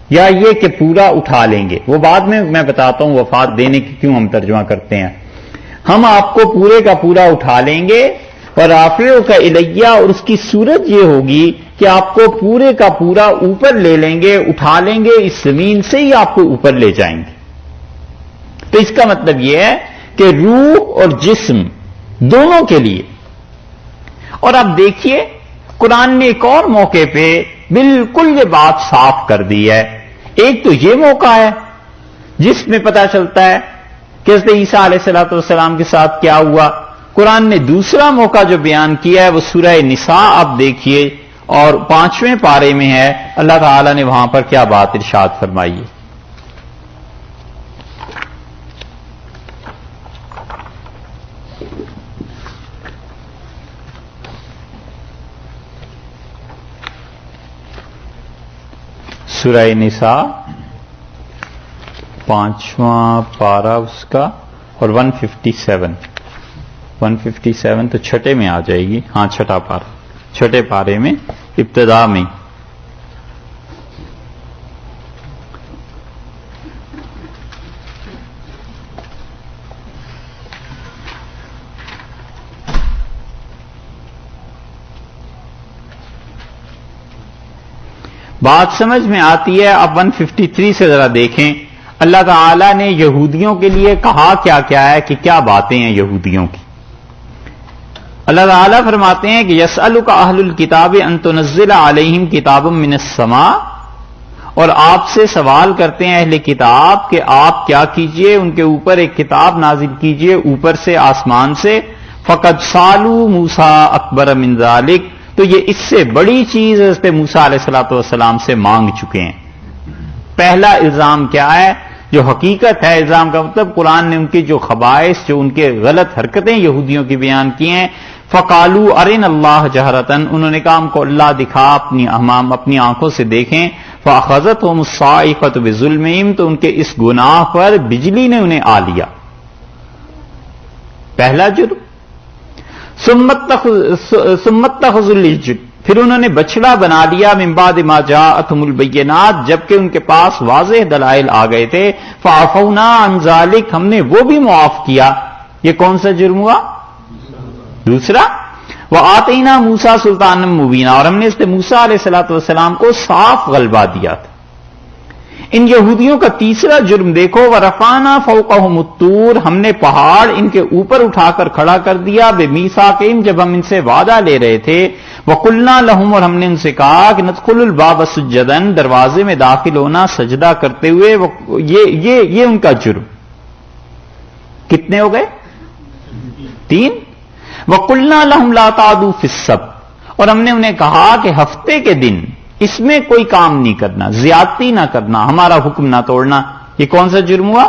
یا یہ کہ پورا اٹھا لیں گے، وہ بعد میں بتاتا ہوں وفات دینے کی کیوں ہم ترجمہ کرتے ہیں۔ ہم آپ کو پورے کا پورا اٹھا لیں گے، اور رافعک الیہ، اور اس کی صورت یہ ہوگی کہ آپ کو پورے کا پورا اوپر لے لیں گے، اٹھا لیں گے، اس زمین سے ہی آپ کو اوپر لے جائیں گے۔ تو اس کا مطلب یہ ہے کہ روح اور جسم دونوں کے لیے۔ اور اب دیکھیے قرآن نے ایک اور موقع پہ بالکل یہ بات صاف کر دی ہے۔ ایک تو یہ موقع ہے جس میں پتہ چلتا ہے کہ حضرت عیسیٰ علیہ الصلوۃ والسلام کے ساتھ کیا ہوا۔ قرآن نے دوسرا موقع جو بیان کیا ہے وہ سورہ نساء آپ دیکھیے، اور 5ویں پارے میں ہے۔ اللہ تعالی نے وہاں پر کیا بات ارشاد فرمائی ہے۔ سورہ نساء 5واں پارہ اس کا، اور 157 تو چھٹے میں آ جائے گی، ہاں چھٹا پارہ، چھٹے پارے میں ابتدا میں۔ بات سمجھ میں آتی ہے۔ اب 153 سے ذرا دیکھیں اللہ تعالی نے یہودیوں کے لیے کہا کیا کیا ہے، کہ کیا باتیں ہیں یہودیوں کی۔ اللہ تعالیٰ فرماتے ہیں کہ یسألک اہل الکتاب ان تنزل علیہم کتاب من السماء، اور آپ سے سوال کرتے ہیں اہل کتاب کہ آپ کیا کیجئے، ان کے اوپر ایک کتاب نازل کیجئے اوپر سے، آسمان سے. فقد سالوا موسیٰ اکبر من ذلک، تو یہ اس سے بڑی چیز حضرت موسیٰ علیہ الصلوۃ والسلام سے مانگ چکے ہیں. پہلا الزام کیا ہے جو حقیقت ہے؟ الزام کا مطلب قرآن نے ان کی جو خبائث، جو ان کے غلط حرکتیں یہودیوں کی بیان کی ہیں. فقالوا ارنا اللہ جہرتن، انہوں نے کہا ہم کو اللہ دکھا، اپنی آنکھوں سے دیکھیں. فاخذتهم الصاعقۃ بظلمہم، تو ان کے اس گناہ پر بجلی نے انہیں آ لیا. پہلا جرم. ثم اتخذوا العجل، پھر انہوں نے بچڑا بنا لیا من بعد ما جاءتهم البینات، جبکہ ان کے پاس واضح دلائل آ گئے تھے. فعفونا عن ذلک، ہم نے وہ بھی معاف کیا. یہ کون سا جرم ہوا؟ دوسرا. وآتینا موسیٰ سلطانا مبینا، اور ہم نے اس موسیٰ علیہ الصلوۃ والسلام کو صاف غلبہ دیا تھا. ان یہودیوں کا تیسرا جرم دیکھو، ورفعنا فوقہم الطور، ہم نے پہاڑ ان کے اوپر اٹھا کر کھڑا کر دیا. بمیثاقہم، جب ہم ان سے وعدہ لے رہے تھے. وقلنا لہم، اور ہم نے ان سے کہا کہ ندخل الباب سجدا، دروازے میں داخل ہونا سجدہ کرتے ہوئے. یہ ان کا جرم. کتنے ہو گئے؟ 3. وقلنا لہم لا تعدوا فی السبت، اور ہم نے انہیں کہا کہ ہفتے کے دن اس میں کوئی کام نہیں کرنا، زیادتی نہ کرنا، ہمارا حکم نہ توڑنا. یہ کون سا جرم ہوا؟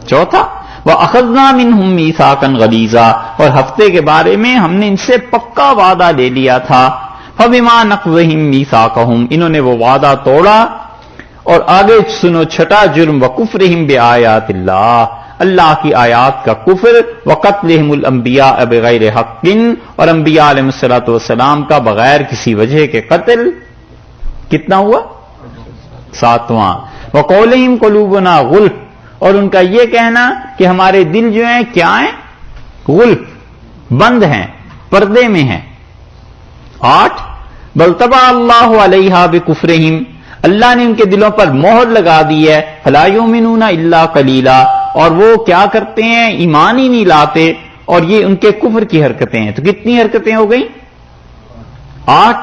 چوتھا. وَأَخَذْنَا مِنْهُمْ مِيثَاقًا غَلِيظًا، اور ہفتے کے بارے میں ہم نے ان سے پکا وعدہ لے لیا تھا. فَبِمَا نَقْضِهِمْ مِيثَاقَهُمْ، انہوں نے وہ وعدہ توڑا. اور آگے سنو چھٹا جرم، وَكُفْرِهِمْ بِآيَاتِ اللَّهِ، اللہ کی آیات کا کفر. وَقَتْلِهِمُ الْأَنْبِيَاءَ بِغَيْرِ حَقٍّ، اور انبیاء علیہ السلام کا بغیر کسی وجہ کے قتل. کتنا ہوا؟ 7واں. وَقَوْلِهِمْ قُلُوبُنَا غُلْفٌ، اور ان کا یہ کہنا کہ ہمارے دل جو ہیں کیا ہیں؟ غلف، بند ہیں، پردے میں ہیں. 8. بل طبع اللہ علیہا بکفرہم، اللہ نے ان کے دلوں پر مہر لگا دی ہے. فلا یؤمنون الا قلیلا، اور وہ کیا کرتے ہیں؟ ایمان ہی نہیں لاتے. اور یہ ان کے کفر کی حرکتیں ہیں. تو کتنی حرکتیں ہو گئیں؟ 8.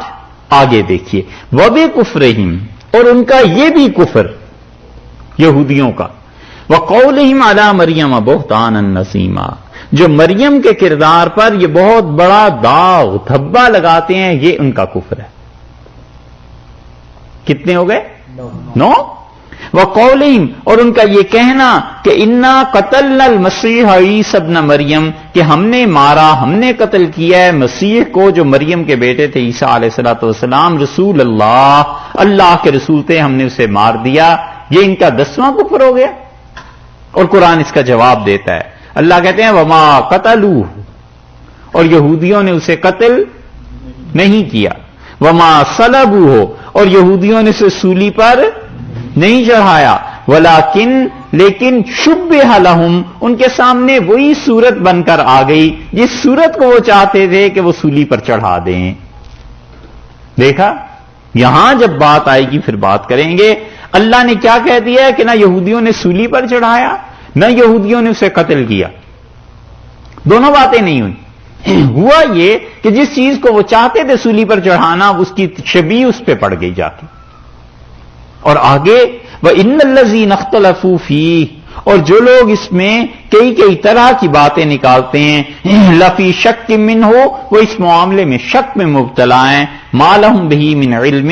آگے دیکھیے. وَبِكُفْرِهِمْ، اور ان کا یہ بھی کفر یہودیوں کا. وَقَوْلِهِمْ عَلَى مَرْيَمَ بُهْتَانًا عَظِيمًا، جو مریم کے کردار پر یہ بہت بڑا داغ دھبا لگاتے ہیں، یہ ان کا کفر ہے. کتنے ہو گئے؟ 9. وَقَوْلِهِمْ، اور ان کا یہ کہنا کہ اِنَّا قَتَلْنَا الْمَسِيحَ عِيسَى ابْنَ مَرْيَم، کہ ہم نے مارا، ہم نے قتل کیا ہے مسیح کو جو مریم کے بیٹے تھے عیسیٰ علیہ السلام، رسول اللہ، اللہ کے رسول تھے، ہم نے اسے مار دیا. یہ ان کا 10واں کفر ہو گیا. اور قرآن اس کا جواب دیتا ہے. اللہ کہتے ہیں وَمَا قَتَلُوهُ، اور یہودیوں نے اسے قتل نہیں کیا. وَمَا صَلَبُوهُ، اور یہودیوں نے اسے سولی پر نہیں چڑھایا. ولیکن، لیکن شبہ لہم، ان کے سامنے وہی صورت بن کر آ گئی جس صورت کو وہ چاہتے تھے کہ وہ سولی پر چڑھا دیں. دیکھا، یہاں جب بات آئے گی پھر بات کریں گے. اللہ نے کیا کہہ دیا کہ نہ یہودیوں نے سولی پر چڑھایا، نہ یہودیوں نے اسے قتل کیا. دونوں باتیں نہیں ہوئی. ہوا یہ کہ جس چیز کو وہ چاہتے تھے سولی پر چڑھانا، اس کی شبیہ اس پہ پڑ گئی جا کے. اور آگے وَإِنَّ الَّذِينَ اخْتَلَفُوا فِيهِ، اور جو لوگ اس میں کئی طرح کی باتیں نکالتے ہیں، لَفِي شَكٍّ مِّنْهُ، وہ اس معاملے میں شک میں مبتلا ہیں. مَا لَهُمْ بِهِ مِنْ عِلْمٍ،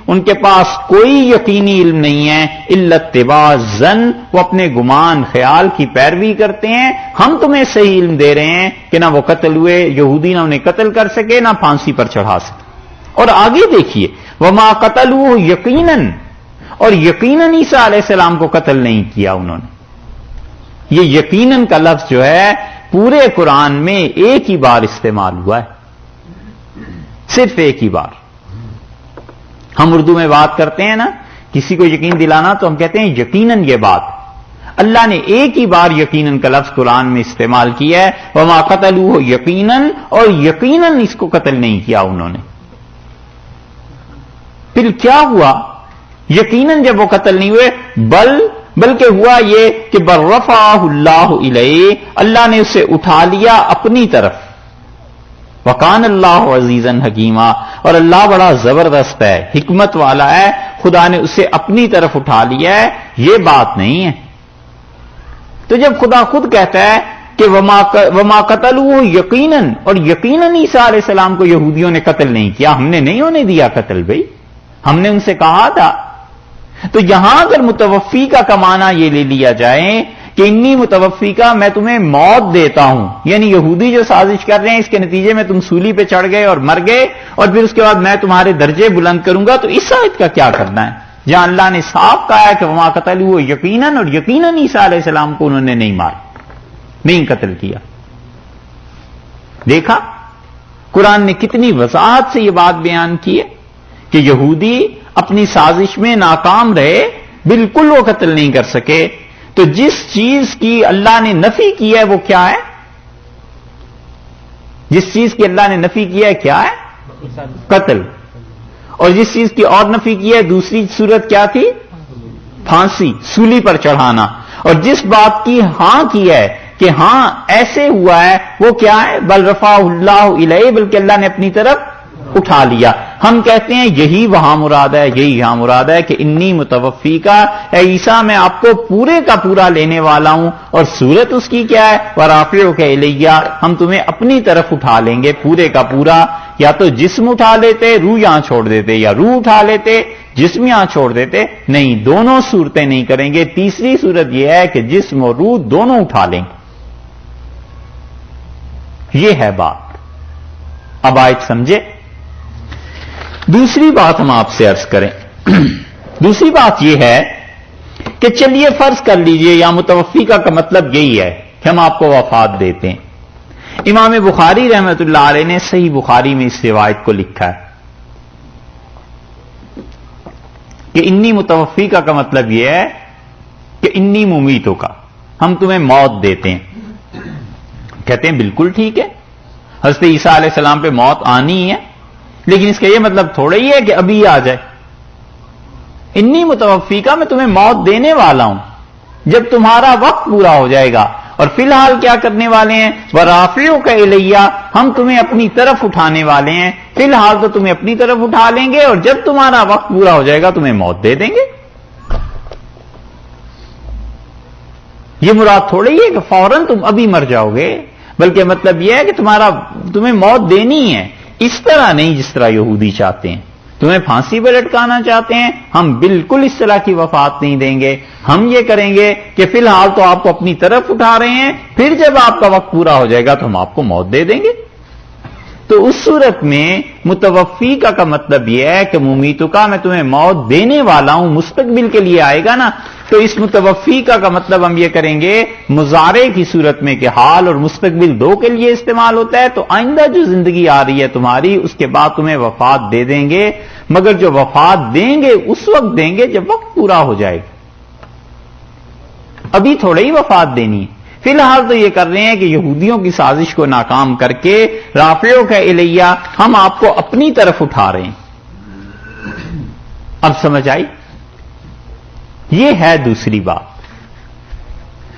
ان کے پاس کوئی یقینی علم نہیں ہے. إِلَّا اتِّبَاعَ الظَّنِّ، وہ اپنے گمان خیال کی پیروی کرتے ہیں. ہم تمہیں صحیح علم دے رہے ہیں کہ نہ وہ قتل ہوئے، یہودی نہ انہیں قتل کر سکے، نہ پھانسی پر چڑھا سکے. اور آگے دیکھیے وَمَا قَتَلُوهُ یقیناً، اور یقیناً عیسیٰ علیہ السلام کو قتل نہیں کیا انہوں نے. یہ یقیناً کا لفظ جو ہے پورے قرآن میں ایک ہی بار استعمال ہوا ہے، صرف ایک ہی بار. ہم اردو میں بات کرتے ہیں نا، کسی کو یقین دلانا تو ہم کہتے ہیں یقیناً یہ بات. اللہ نے ایک ہی بار یقیناً کا لفظ قرآن میں استعمال کیا ہے. وما قتلوہ یقیناً، اور یقیناً اس کو قتل نہیں کیا انہوں نے. پھر کیا ہوا؟ یقیناً جب وہ قتل نہیں ہوئے، بلکہ ہوا یہ کہ برفعہ اللہ الیہ، اللہ نے اسے اٹھا لیا اپنی طرف. وکان اللہ عزیزاً حکیما، اور اللہ بڑا زبردست ہے، حکمت والا ہے، خدا نے اسے اپنی طرف اٹھا لیا ہے، یہ بات نہیں ہے۔ تو جب خدا خود کہتا ہے کہ وما قتلوہ یقیناً، اور یقیناً عیسیٰ علیہ السلام کو یہودیوں نے قتل نہیں کیا، ہم نے نہیں ہونے دیا قتل، بھائی ہم نے ان سے کہا تھا۔ تو یہاں اگر متوفی کا کمانا یہ لے لیا جائے کہ انی متوفی کا، میں تمہیں موت دیتا ہوں، یعنی یہودی جو سازش کر رہے ہیں اس کے نتیجے میں تم سولی پہ چڑھ گئے اور مر گئے، اور پھر اس کے بعد میں تمہارے درجے بلند کروں گا، تو اس آیت کا کیا کرنا ہے جہاں اللہ نے صاف کہا ہے کہ وما قتلوہ یقیناً، اور یقیناً عیسیٰ علیہ السلام کو انہوں نے نہیں مارا، نہیں قتل کیا۔ دیکھا قرآن نے کتنی وضاحت سے یہ بات بیان کی ہے کہ یہودی اپنی سازش میں ناکام رہے، بالکل وہ قتل نہیں کر سکے۔ تو جس چیز کی اللہ نے نفی کی ہے وہ کیا ہے؟ جس چیز کی اللہ نے نفی کی ہے کیا ہے؟ قتل۔ اور جس چیز کی اور نفی کی ہے دوسری صورت کیا تھی؟ پھانسی، سولی پر چڑھانا۔ اور جس بات کی ہاں کی ہے کہ ہاں ایسے ہوا ہے وہ کیا ہے؟ بل رفعہ اللہ الیہ، بلکہ اللہ نے اپنی طرف اٹھا لیا۔ ہم کہتے ہیں یہی وہاں مراد ہے، یہی یہاں مراد ہے کہ انی متوفی کا، اے عیسیٰ میں آپ کو پورے کا پورا لینے والا ہوں، اور صورت اس کی کیا ہے؟ ورافعک الیہ، ہم تمہیں اپنی طرف اٹھا لیں گے پورے کا پورا۔ یا تو جسم اٹھا لیتے، روح یہاں چھوڑ دیتے، یا روح اٹھا لیتے، جسم یہاں چھوڑ دیتے، نہیں، دونوں صورتیں نہیں کریں گے۔ تیسری صورت یہ ہے کہ جسم اور روح دونوں اٹھا لیں گے، یہ ہے بات۔ اب آیت سمجھے؟ دوسری بات ہم آپ سے عرض کریں، دوسری بات یہ ہے کہ چلیے فرض کر لیجئے یا متوفی کا مطلب یہی ہے کہ ہم آپ کو وفات دیتے ہیں۔ امام بخاری رحمۃ اللہ علیہ نے صحیح بخاری میں اس روایت کو لکھا ہے کہ انی متوفی کا مطلب یہ ہے کہ انی ممیتوں کا، ہم تمہیں موت دیتے ہیں۔ کہتے ہیں بالکل ٹھیک ہے، حضرت عیسیٰ علیہ السلام پہ موت آنی ہے، لیکن اس کا یہ مطلب تھوڑا ہی ہے کہ ابھی آ جائے۔ انی متوفی کا، میں تمہیں موت دینے والا ہوں جب تمہارا وقت پورا ہو جائے گا، اور فی الحال کیا کرنے والے ہیں؟ ورافعک الیہ، ہم تمہیں اپنی طرف اٹھانے والے ہیں۔ فی الحال تو تمہیں اپنی طرف اٹھا لیں گے، اور جب تمہارا وقت پورا ہو جائے گا تمہیں موت دے دیں گے۔ یہ مراد تھوڑا ہی ہے کہ فوراً تم ابھی مر جاؤ گے، بلکہ مطلب یہ ہے کہ تمہیں موت دینی ہے، اس طرح نہیں جس طرح یہودی چاہتے ہیں، تمہیں پھانسی پہ لٹکانا چاہتے ہیں، ہم بالکل اس طرح کی وفات نہیں دیں گے۔ ہم یہ کریں گے کہ فی الحال تو آپ کو اپنی طرف اٹھا رہے ہیں، پھر جب آپ کا وقت پورا ہو جائے گا تو ہم آپ کو موت دے دیں گے۔ تو اس صورت میں متوفی کا مطلب یہ ہے کہ ممیتوں کا، میں تمہیں موت دینے والا ہوں، مستقبل کے لیے آئے گا نا، تو اس متوفی کا مطلب ہم یہ کریں گے مضارع کی صورت میں کہ حال اور مستقبل دو کے لیے استعمال ہوتا ہے۔ تو آئندہ جو زندگی آ رہی ہے تمہاری، اس کے بعد تمہیں وفات دے دیں گے، مگر جو وفات دیں گے اس وقت دیں گے جب وقت پورا ہو جائے گا، ابھی تھوڑا ہی وفات دینی ہے۔ فی الحال تو یہ کر رہے ہیں کہ یہودیوں کی سازش کو ناکام کر کے رافعک الیہ، ہم آپ کو اپنی طرف اٹھا رہے ہیں۔ اب سمجھ آئی؟ یہ ہے دوسری بات۔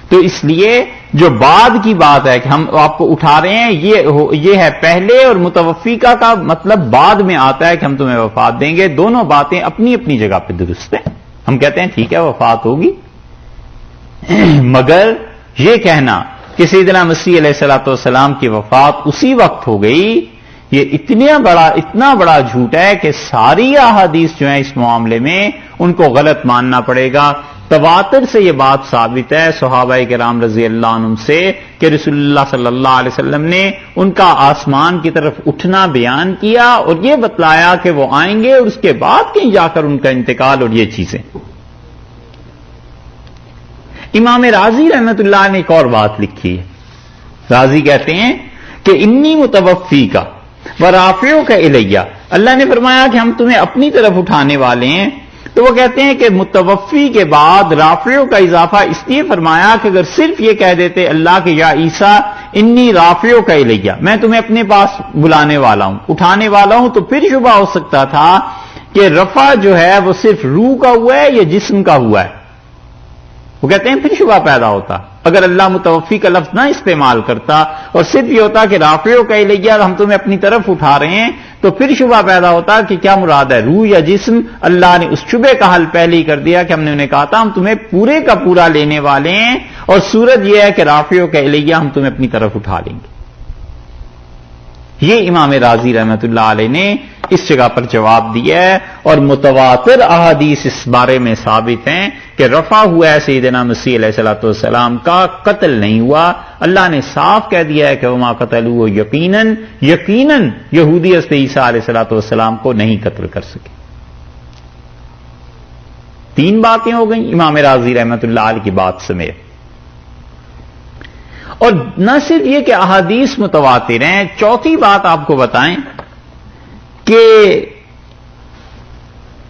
تو اس لیے جو بعد کی بات ہے کہ ہم آپ کو اٹھا رہے ہیں، یہ ہے پہلے، اور متوفی کا مطلب بعد میں آتا ہے کہ ہم تمہیں وفات دیں گے۔ دونوں باتیں اپنی اپنی جگہ پہ درست ہیں۔ ہم کہتے ہیں ٹھیک ہے وفات ہوگی، مگر یہ کہنا کہ سیدنا مسیح علیہ الصلوۃ والسلام کی وفات اسی وقت ہو گئی، یہ اتنا بڑا جھوٹ ہے کہ ساری احادیث جو ہیں اس معاملے میں ان کو غلط ماننا پڑے گا۔ تواتر سے یہ بات ثابت ہے صحابہ کرام رضی اللہ عنہم سے کہ رسول اللہ صلی اللہ علیہ وسلم نے ان کا آسمان کی طرف اٹھنا بیان کیا، اور یہ بتلایا کہ وہ آئیں گے، اور اس کے بعد کہیں جا کر ان کا انتقال، اور یہ چیزیں۔ امام راضی رحمت اللہ نے ایک اور بات لکھی ہے۔ راضی کہتے ہیں کہ انی متوفی کا ورافعک الیہ، اللہ نے فرمایا کہ ہم تمہیں اپنی طرف اٹھانے والے ہیں، تو وہ کہتے ہیں کہ متوفی کے بعد رافعو کا اضافہ اس لیے فرمایا کہ اگر صرف یہ کہہ دیتے اللہ کہ یا عیسیٰ انی رافعک الیہ، میں تمہیں اپنے پاس بلانے والا ہوں، اٹھانے والا ہوں، تو پھر شبہ ہو سکتا تھا کہ رفع جو ہے وہ صرف روح کا ہوا ہے یا جسم کا ہوا ہے۔ وہ کہتے ہیں پھر شبہ پیدا ہوتا، اگر اللہ متوفی کا لفظ نہ استعمال کرتا اور صرف یہ ہوتا کہ رافع کا الیہ ہم تمہیں اپنی طرف اٹھا رہے ہیں، تو پھر شبہ پیدا ہوتا کہ کیا مراد ہے، روح یا جسم؟ اللہ نے اس شبے کا حل پہلے ہی کر دیا کہ ہم نے انہیں کہا تھا ہم تمہیں پورے کا پورا لینے والے ہیں، اور صورت یہ ہے کہ رافع کا الیہ ہم تمہیں اپنی طرف اٹھا لیں گے۔ یہ امام رازی رحمۃ اللہ علیہ نے اس جگہ پر جواب دیا ہے، اور متواتر احادیث اس بارے میں ثابت ہیں کہ رفع ہوا ہے سیدنا مسیح علیہ الصلوۃ والسلام کا، قتل نہیں ہوا۔ اللہ نے صاف کہہ دیا ہے کہ وما قتلوہ، یقیناً یہودی حضرت عیسیٰ علیہ الصلوۃ والسلام کو نہیں قتل کر سکے۔ 3 باتیں ہو گئیں امام رازی رحمۃ اللہ علیہ کی بات سمیت۔ اور نہ صرف یہ کہ احادیث متواتر ہیں، چوتھی بات آپ کو بتائیں کہ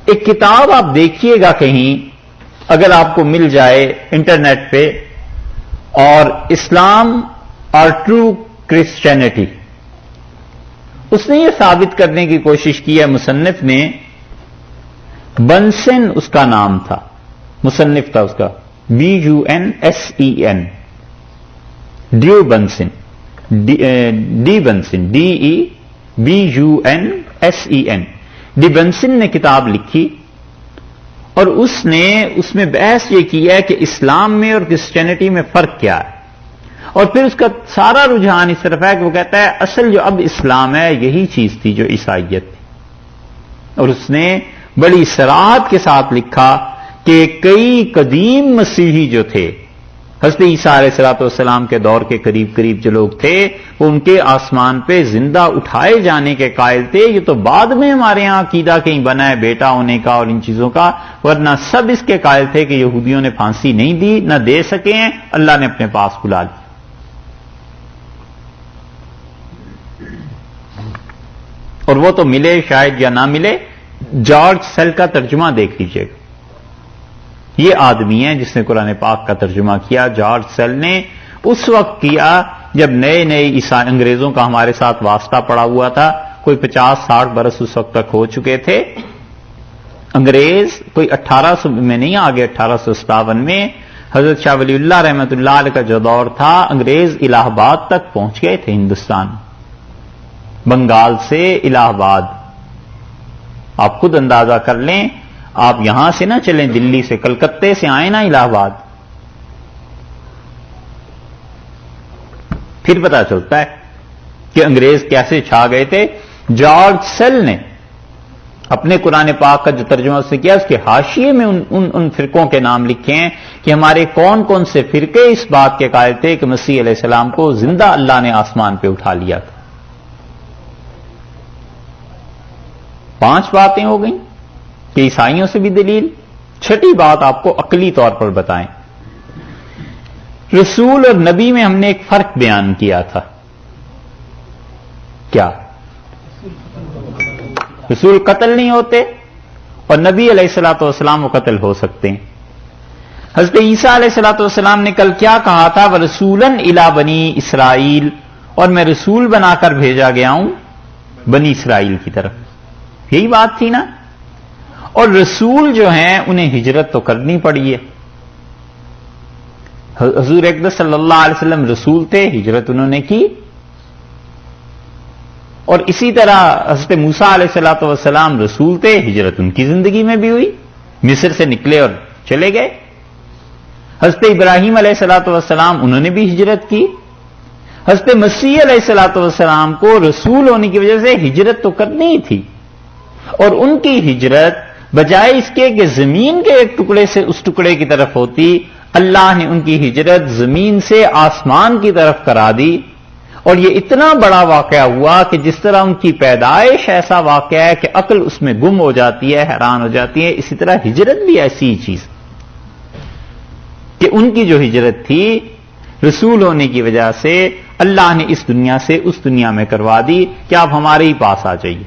ایک کتاب آپ دیکھیے گا کہیں اگر آپ کو مل جائے انٹرنیٹ پہ، اور اسلام اور ٹرو کرسچینٹی، اس نے یہ ثابت کرنے کی کوشش کی ہے، مصنف نے، بنسن اس کا نام تھا، مصنف تھا اس کا BUNSEN، due بنسن، D بنسن، DEBUNSEN، D بنسن نے کتاب لکھی، اور اس میں بحث یہ کی ہے کہ اسلام میں اور کرسچینٹی میں فرق کیا ہے، اور پھر اس کا سارا رجحان اس طرف ہے کہ وہ کہتا ہے اصل جو اب اسلام ہے یہی چیز تھی جو عیسائیت تھی۔ اور اس نے بڑی صراحت کے ساتھ لکھا کہ کئی قدیم مسیحی جو تھے، حضرت عیسیٰ علیہ الصلوۃ والسلام کے دور کے قریب جو لوگ تھے، وہ ان کے آسمان پہ زندہ اٹھائے جانے کے قائل تھے۔ یہ تو بعد میں ہمارے ہاں عقیدہ کہیں بنا ہے بیٹا ہونے کا اور ان چیزوں کا، ورنہ سب اس کے قائل تھے کہ یہودیوں نے پھانسی نہیں دی، نہ دے سکے ہیں، اللہ نے اپنے پاس بلا لیا۔ اور وہ تو ملے شاید یا نہ ملے، جارج سیل کا ترجمہ دیکھ لیجئے گا۔ یہ آدمی ہے جس نے قرآن پاک کا ترجمہ کیا، جارج سیل نے اس وقت کیا جب نئے انگریزوں کا ہمارے ساتھ واسطہ پڑا ہوا تھا، کوئی 50-60 برس اس وقت تک ہو چکے تھے۔ انگریز کوئی 1800 میں نہیں، آگے 1857 میں حضرت شاہ ولی اللہ رحمۃ اللہ علیہ کا جو دور تھا، انگریز الہ آباد تک پہنچ گئے تھے، ہندوستان، بنگال سے الہ آباد۔ آپ خود اندازہ کر لیں، آپ یہاں سے نہ چلیں، دلی سے، کلکتے سے آئیں نا الہ آباد، پھر پتا چلتا ہے کہ انگریز کیسے چھا گئے تھے۔ جارج سیل نے اپنے قرآن پاک کا جو ترجمہ اس نے کیا، اس کے حاشیے میں ان فرقوں کے نام لکھے ہیں کہ ہمارے کون کون سے فرقے اس بات کے قائل تھے کہ مسیح علیہ السلام کو زندہ اللہ نے آسمان پہ اٹھا لیا تھا۔ 5 باتیں ہو گئیں کہ عیسائیوں سے بھی دلیل۔ چھٹی بات آپ کو عقلی طور پر بتائیں، رسول اور نبی میں ہم نے ایک فرق بیان کیا تھا، کیا؟ رسول قتل نہیں ہوتے اور نبی علیہ الصلوۃ والسلام وہ قتل ہو سکتے ہیں۔ حضرت عیسیٰ علیہ الصلوۃ والسلام نے کل کیا کہا تھا؟ وَرَسُولًا إِلَىٰ بَنِي إِسْرَائِيل، اور میں رسول بنا کر بھیجا گیا ہوں بنی اسرائیل کی طرف، یہی بات تھی نا۔ اور رسول جو ہیں انہیں ہجرت تو کرنی پڑی ہے، حضور اقدس صلی اللہ علیہ وسلم رسول تھے، ہجرت انہوں نے کی۔ اور اسی طرح حضرت موسیٰ علیہ الصلوۃ والسلام رسول تھے، ہجرت ان کی زندگی میں بھی ہوئی، مصر سے نکلے اور چلے گئے۔ حضرت ابراہیم علیہ الصلوۃ والسلام انہوں نے بھی ہجرت کی۔ حضرت مسیح علیہ الصلوۃ والسلام کو رسول ہونے کی وجہ سے ہجرت تو کرنی ہی تھی، اور ان کی ہجرت بجائے اس کے کہ زمین کے ایک ٹکڑے سے اس ٹکڑے کی طرف ہوتی، اللہ نے ان کی ہجرت زمین سے آسمان کی طرف کرا دی۔ اور یہ اتنا بڑا واقعہ ہوا کہ جس طرح ان کی پیدائش ایسا واقعہ ہے کہ عقل اس میں گم ہو جاتی ہے، حیران ہو جاتی ہے، اسی طرح ہجرت بھی ایسی ہی چیز کہ ان کی جو ہجرت تھی رسول ہونے کی وجہ سے اللہ نے اس دنیا سے اس دنیا میں کروا دی کہ آپ ہمارے ہی پاس آ جائیے۔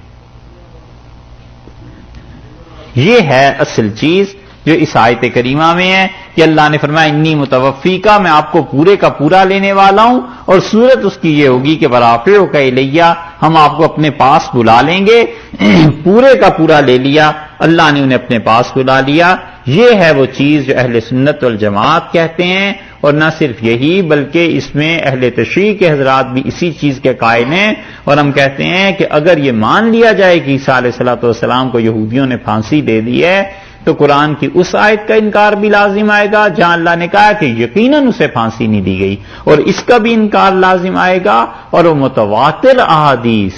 یہ ہے اصل چیز جو اس آیت کریمہ میں ہے کہ اللہ نے فرمایا انی متوفی کا، میں آپ کو پورے کا پورا لینے والا ہوں، اور صورت اس کی یہ ہوگی کہ برافع کا الیہ، ہم آپ کو اپنے پاس بلا لیں گے۔ پورے کا پورا لے لیا، اللہ نے انہیں اپنے پاس بلا لیا۔ یہ ہے وہ چیز جو اہل سنت والجماعت کہتے ہیں، اور نہ صرف یہی بلکہ اس میں اہل تشریع کے حضرات بھی اسی چیز کے قائل ہیں، اور ہم کہتے ہیں کہ اگر یہ مان لیا جائے کہ عیسیٰ علیہ السلام کو یہودیوں نے پھانسی دے دی ہے تو قرآن کی اس آیت کا انکار بھی لازم آئے گا جہاں اللہ نے کہا کہ یقیناً اسے پھانسی نہیں دی گئی، اور اس کا بھی انکار لازم آئے گا، اور وہ متواتر احادیث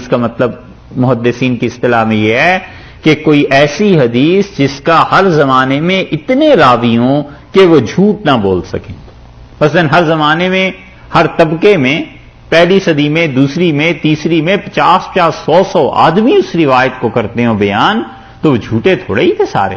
کا مطلب محدثین کی اصطلاح میں یہ ہے کہ کوئی ایسی حدیث جس کا ہر زمانے میں اتنے راوی ہوں کہ وہ جھوٹ نہ بول سکیں۔ مثلا ہر زمانے میں، ہر طبقے میں، پہلی صدی میں، دوسری میں، تیسری میں 50 100 آدمی اس روایت کو کرتے ہوں بیان، تو وہ جھوٹے تھوڑے ہی تھے سارے،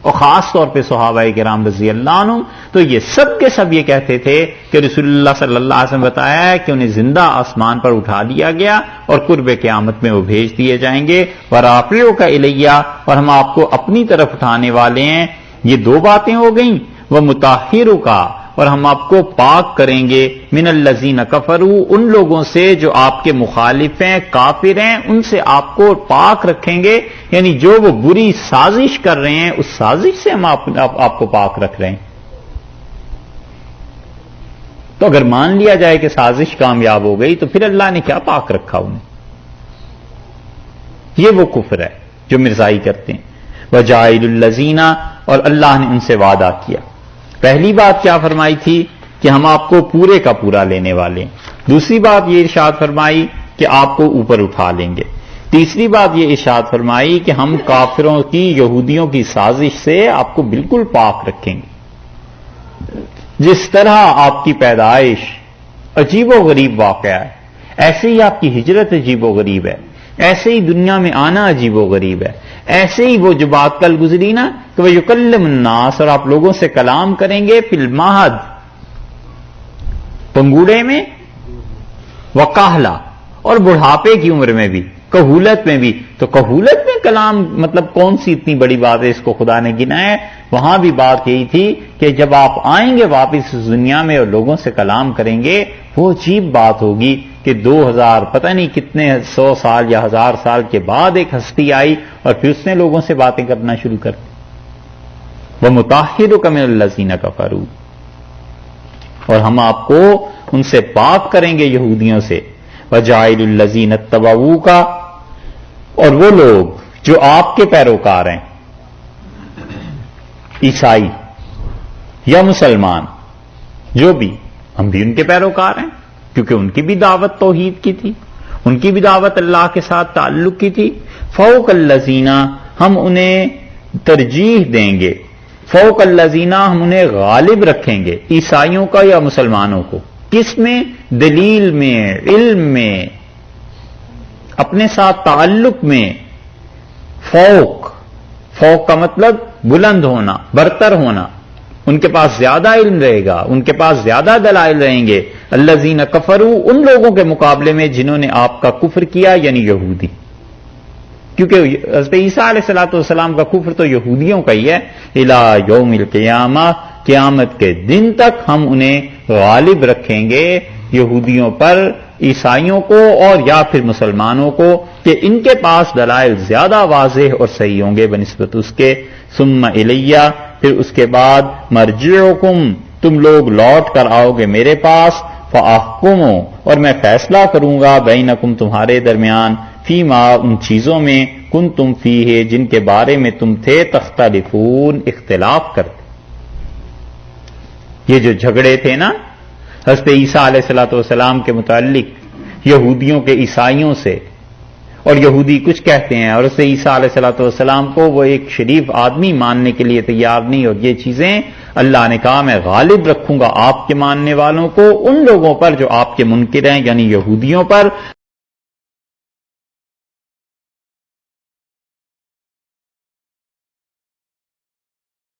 اور خاص طور پہ صحابہ کرام رضی اللہ عنہم، تو یہ سب کے سب یہ کہتے تھے کہ رسول اللہ صلی اللہ علیہ وسلم بتایا ہے کہ انہیں زندہ آسمان پر اٹھا لیا گیا اور قرب قیامت میں وہ بھیج دیے جائیں گے، وَرَافِعُكَ إِلَيَّ، اور ہم آپ کو اپنی طرف اٹھانے والے ہیں۔ یہ دو باتیں ہو گئیں، وَمُطَهِّرُكَ، اور ہم آپ کو پاک کریں گے، من الذین کفروا، ان لوگوں سے جو آپ کے مخالف ہیں، کافر ہیں، ان سے آپ کو پاک رکھیں گے، یعنی جو وہ بری سازش کر رہے ہیں اس سازش سے ہم آپ کو پاک رکھ رہے ہیں۔ تو اگر مان لیا جائے کہ سازش کامیاب ہو گئی تو پھر اللہ نے کیا پاک رکھا انہیں؟ یہ وہ کفر ہے جو مرزائی کرتے ہیں۔ وَجَاعِلُ الَّذِينَ، اور اللہ نے ان سے وعدہ کیا۔ پہلی بات کیا فرمائی تھی کہ ہم آپ کو پورے کا پورا لینے والے ہیں، دوسری بات یہ ارشاد فرمائی کہ آپ کو اوپر اٹھا لیں گے، تیسری بات یہ ارشاد فرمائی کہ ہم کافروں کی، یہودیوں کی سازش سے آپ کو بالکل پاک رکھیں گے۔ جس طرح آپ کی پیدائش عجیب و غریب واقعہ ہے، ایسے ہی آپ کی ہجرت عجیب و غریب ہے، ایسے ہی دنیا میں آنا عجیب و غریب ہے، ایسے ہی وہ جو بات کل گزری نا کہ وَيُكَلِّمُ النَّاسَ، اور آپ لوگوں سے کلام کریں گے، فی المہد، پنگوڑے میں، وکاہلا، اور بڑھاپے کی عمر میں بھی، کہولت میں بھی۔ تو کہولت میں کلام مطلب کون سی اتنی بڑی بات ہے، اس کو خدا نے گنا ہے؟ وہاں بھی بات یہی تھی کہ جب آپ آئیں گے واپس اس دنیا میں اور لوگوں سے کلام کریں گے، وہ عجیب بات ہوگی کہ 2000 پتہ نہیں کتنے 100 سال یا 1000 سال کے بعد ایک ہستی آئی اور پھر اس نے لوگوں سے باتیں کرنا شروع کر دی۔ وَمُطَهِّرُكَ مِنَ الَّذِينَ كَفَرُوا، اور ہم آپ کو ان سے پاک کریں گے، یہودیوں سے۔ وَجَاعِلُ الَّذِينَ اتَّبَعُوكَ، اور وہ لوگ جو آپ کے پیروکار ہیں، عیسائی یا مسلمان، جو بھی، ہم بھی ان کے پیروکار ہیں کیونکہ ان کی بھی دعوت توحید کی تھی، ان کی بھی دعوت اللہ کے ساتھ تعلق کی تھی۔ فوق الذین، ہم انہیں ترجیح دیں گے، فوق الذین، ہم انہیں غالب رکھیں گے، عیسائیوں کا یا مسلمانوں کو۔ کس میں؟ دلیل میں، علم میں، اپنے ساتھ تعلق میں۔ فوق کا مطلب بلند ہونا، برتر ہونا، ان کے پاس زیادہ علم رہے گا، ان کے پاس زیادہ دلائل رہیں گے۔ الذین کفروا، ان لوگوں کے مقابلے میں جنہوں نے آپ کا کفر کیا، یعنی یہودی، کیونکہ حضرت عیسیٰ علیہ السلام کا کفر تو یہودیوں کا ہی ہے۔ الی یوم القیامہ، قیامت کے دن تک ہم انہیں غالب رکھیں گے، یہودیوں پر، عیسائیوں کو، اور یا پھر مسلمانوں کو، کہ ان کے پاس دلائل زیادہ واضح اور صحیح ہوں گے بنسبت اس کے۔ ثم الیہ، پھر اس کے بعد، مرجعکم، تم لوگ لوٹ کر آؤ گے میرے پاس، فاحکم، اور میں فیصلہ کروں گا، بینکم، تمہارے درمیان، فیما، ان چیزوں میں، کنتم فیہ، جن کے بارے میں تم تھے، تختلفون، اختلاف کرتے۔ یہ جو جھگڑے تھے نا حضرت عیسیٰ علیہ السلام کے متعلق یہودیوں کے عیسائیوں سے، اور یہودی کچھ کہتے ہیں اور حضرت عیسیٰ علیہ السلام کو وہ ایک شریف آدمی ماننے کے لیے تیار نہیں، اور یہ چیزیں اللہ نے کہا میں غالب رکھوں گا آپ کے ماننے والوں کو ان لوگوں پر جو آپ کے منکر ہیں، یعنی یہودیوں پر۔